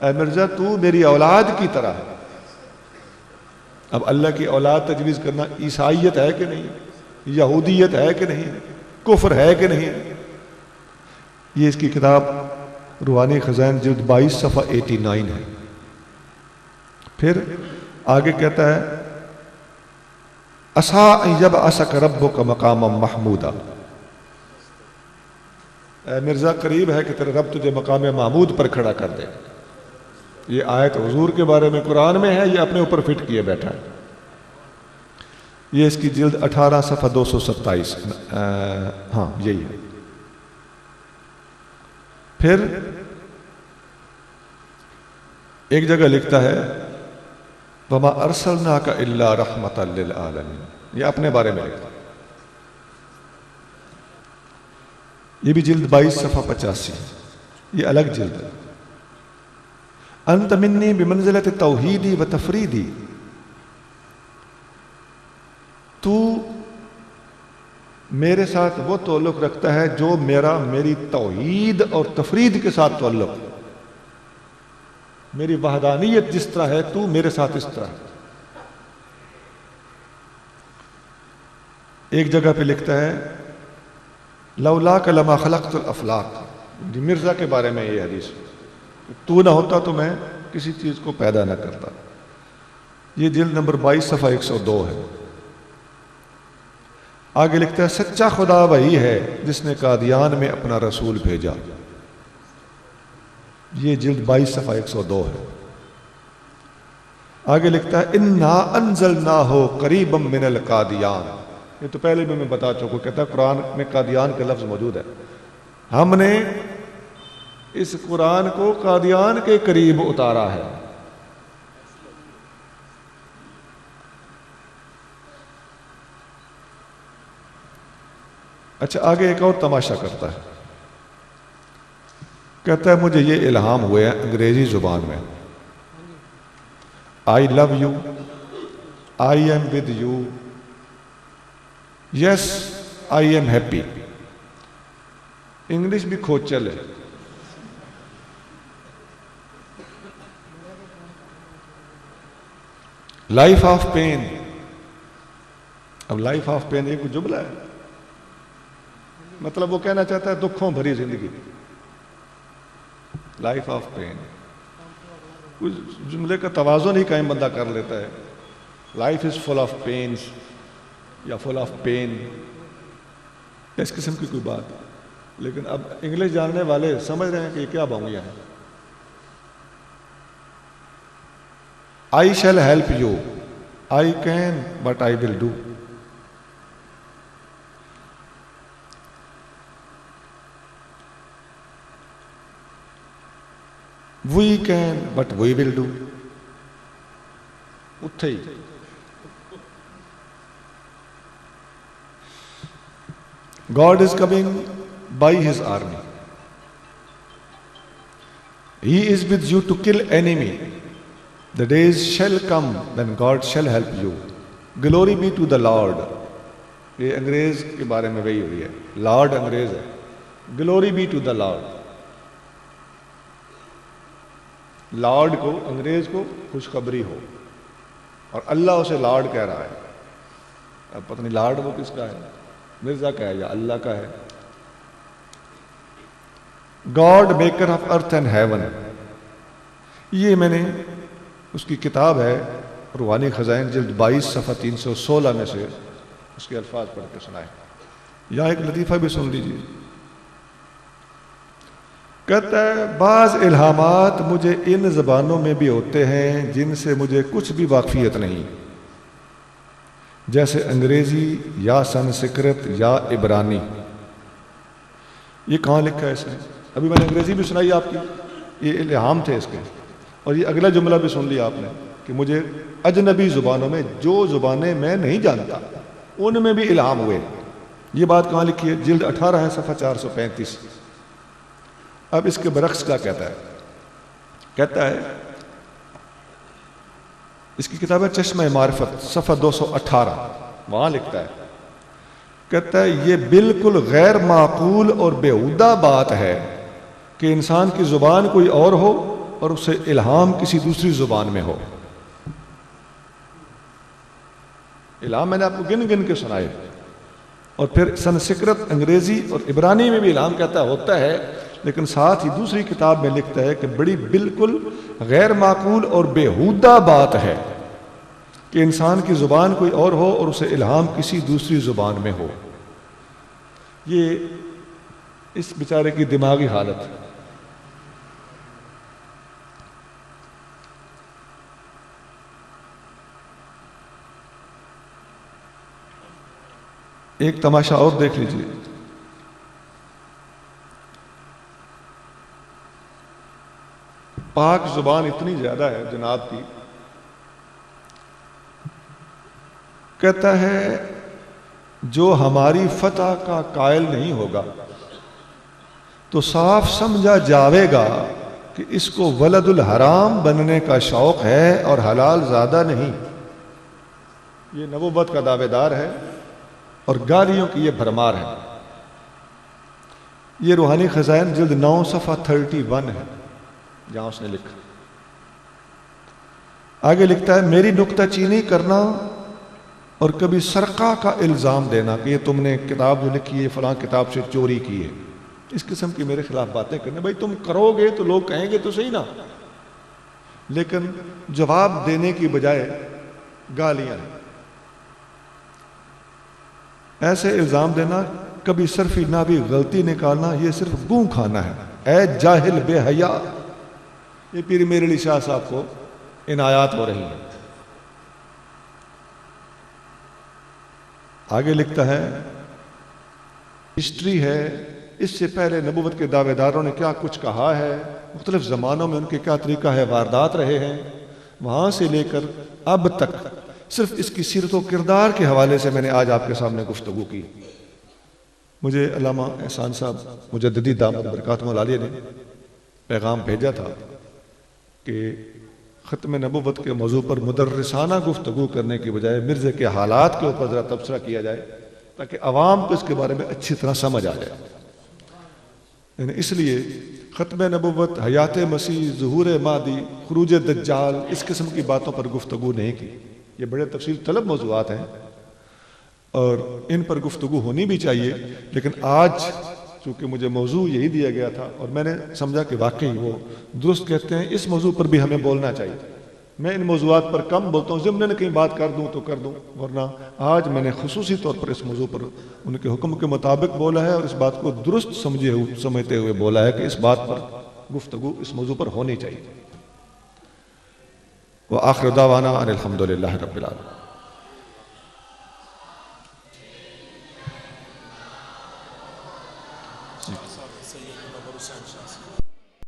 اے مرزا تو میری اولاد کی طرح ہے. اب اللہ کی اولاد تجویز کرنا عیسائیت ہے کہ نہیں، یہودیت ہے کہ نہیں، کفر ہے کہ نہیں؟ یہ اس کی کتاب روحانی خزائن جلد 22 صفحہ 89 ہے. پھر آگے کہتا ہے عسیٰ ان یبعثک ربک مقاما محمودا، اے مرزا قریب ہے کہ تیرے رب تجھے مقام محمود پر کھڑا کر دے. یہ آیت حضور کے بارے میں قرآن میں ہے، یہ اپنے اوپر فٹ کیے بیٹھا ہے. یہ اس کی جلد 18 صفحہ 227 ہاں یہی ہے. پھر ایک جگہ لکھتا ہے وَمَا أَرْسَلْنَاكَ إِلَّا رَحْمَةً لِلْعَالَمِينَ، یہ اپنے بارے میں لکھتا ہے. یہ بھی جلد 22 صفحہ 85، یہ الگ جلد ہے. انت منی بمنزلت توحیدی و تفریدی، تو میرے ساتھ وہ تعلق رکھتا ہے جو میری توحید اور تفرید کے ساتھ تعلق. میری وحدانیت جس طرح ہے تو میرے ساتھ اس طرح. ایک جگہ پہ لکھتا ہے لولاک لما خلقت الافلاق، مرزا کے بارے میں یہ حدیث، تو نہ ہوتا تو میں کسی چیز کو پیدا نہ کرتا. یہ جلد نمبر 22 صفحہ 102 ہے. آگے لکھتا ہے سچا خدا وہی ہے جس نے قادیان میں اپنا رسول بھیجا. یہ جلد 22 صفحہ 102 ہے. آگے لکھتا ہے انا انزلناہ قریبا من القادیان، یہ تو پہلے بھی میں بتا چکا. کہتا ہے قرآن میں قادیان کا لفظ موجود ہے. ہم نے اس قرآن کو قادیان کے قریب اتارا ہے. اچھا آگے ایک اور تماشا کرتا ہے. کہتا ہے مجھے یہ الہام ہوئے ہیں انگریزی زبان میں I love you, I am with you, yes I am happy. English بھی کھوچل ہے. لائف آف پین، اب لائف آف پین ایک جملہ ہے، مطلب وہ کہنا چاہتا ہے دکھوں بھری زندگی. لائف آف پین، اس جملے کا توازن ہی قائم بندہ کر لیتا ہے. لائف از فل آف پینز یا فل آف پین، اس قسم کی کوئی بات. لیکن اب انگلش جاننے والے سمجھ رہے ہیں کہ یہ کیا بونگیاں ہیں. I shall help you, I can but I will do. We can but we will do. اٹھے ہی God is coming by his army. He is with you to kill enemy. The days shall come when God shall help you. Glory be to the Lord. یہ انگریز کے بارے میں وہی ہوئی ہے. Lord انگریز ہے. Glory be to the Lord. Lord کو، انگریز کو خوشخبری ہو، اور اللہ اسے لارڈ کہہ رہا ہے. اب پتہ نہیں لارڈ وہ کس کا ہے، مرزا کا ہے یا اللہ کا ہے. God maker of earth and heaven, یہ میں نے اس کی کتاب ہے روحانی خزائن جلد 22 صفحہ 316 میں سے اس کے الفاظ پڑھ کے سنائے. یہاں ایک لطیفہ بھی سن لیجیے. کہتا ہے بعض الہامات مجھے ان زبانوں میں بھی ہوتے ہیں جن سے مجھے کچھ بھی واقفیت نہیں، جیسے انگریزی یا سنسکرت یا عبرانی. یہ کہاں لکھا ہے اس نے؟ ابھی میں نے انگریزی بھی سنائی آپ کی، یہ الہام تھے اس کے. اور یہ اگلا جملہ بھی سن لیا آپ نے کہ مجھے اجنبی زبانوں میں، جو زبانیں میں نہیں جانتا ان میں بھی الہام ہوئے. یہ بات کہاں لکھی ہے؟ جلد 18 ہے، صفحہ 435. اب اس کے برعکس کیا کہتا ہے؟ کہتا ہے اس کی کتاب ہے چشمہ معرفت، صفحہ 218. وہاں لکھتا ہے، کہتا ہے یہ بالکل غیر معقول اور بیہودہ بات ہے کہ انسان کی زبان کوئی اور ہو اور اسے الہام کسی دوسری زبان میں ہو. الہام میں نے آپ کو گن گن کے سنائے. اور پھر سنسکرت، انگریزی اور عبرانی میں بھی الہام کہتا ہوتا ہے، لیکن ساتھ ہی دوسری کتاب میں لکھتا ہے کہ بڑی بالکل غیر معقول اور بیہودہ بات ہے کہ انسان کی زبان کوئی اور ہو اور اسے الہام کسی دوسری زبان میں ہو. یہ اس بیچارے کی دماغی حالت ہے. ایک تماشا اور دیکھ لیجیے. پاک زبان اتنی زیادہ ہے جناب کی، کہتا ہے جو ہماری فتح کا قائل نہیں ہوگا تو صاف سمجھا جاوے گا کہ اس کو ولد الحرام بننے کا شوق ہے اور حلال زادہ نہیں. یہ نبوت کا دعوے دار ہے اور گالیوں کی یہ بھرمار ہے. یہ روحانی خزائن جلد 9 صفحہ 31 ہے جہاں اس نے لکھا. آگے لکھتا ہے میری نکتہ چینی کرنا اور کبھی سرقہ کا الزام دینا کہ یہ تم نے کتاب جو لکھی ہے فلاں کتاب سے چوری کی ہے، اس قسم کی میرے خلاف باتیں کرنا. بھائی تم کرو گے تو لوگ کہیں گے تو صحیح نا، لیکن جواب دینے کی بجائے گالیاں. ایسے الزام دینا، کبھی صرفی نہ بھی غلطی نکالنا، یہ صرف گوں کھانا ہے. اے جاہل بے حیا. یہ پیر میرے علی شاہ صاحب کو عنایات ہو رہی ہیں. آگے لکھتا ہے ہسٹری ہے، اس سے پہلے نبوت کے دعوے داروں نے کیا کچھ کہا ہے، مختلف زمانوں میں ان کے کیا طریقہ ہے واردات رہے ہیں، وہاں سے لے کر اب تک صرف اس کی سیرت و کردار کے حوالے سے میں نے آج آپ کے سامنے گفتگو کی. مجھے علامہ احسان صاحب مجددی دامت برکاتہم العالیہ نے پیغام بھیجا تھا کہ ختم نبوت کے موضوع پر مدرسانہ گفتگو کرنے کی بجائے مرزا کے حالات کے اوپر ذرا تبصرہ کیا جائے تاکہ عوام کو اس کے بارے میں اچھی طرح سمجھ آ جائے. یعنی اس لیے ختم نبوت، حیات مسیح، ظہور مہدی، خروج دجال، اس قسم کی باتوں پر گفتگو نہیں کی. یہ بڑے تفصیل طلب موضوعات ہیں اور ان پر گفتگو ہونی بھی چاہیے، لیکن آج چونکہ مجھے موضوع یہی دیا گیا تھا اور میں نے سمجھا کہ واقعی وہ درست کہتے ہیں، اس موضوع پر بھی ہمیں بولنا چاہیے. میں ان موضوعات پر کم بولتا ہوں، ضمن کہیں بات کر دوں تو کر دوں، ورنہ آج میں نے خصوصی طور پر اس موضوع پر ان کے حکم کے مطابق بولا ہے اور اس بات کو درست سمجھتے ہوئے بولا ہے کہ اس بات پر گفتگو اس موضوع پر ہونی چاہیے. وآخر دعوانا ان الحمدللہ رب العالمین.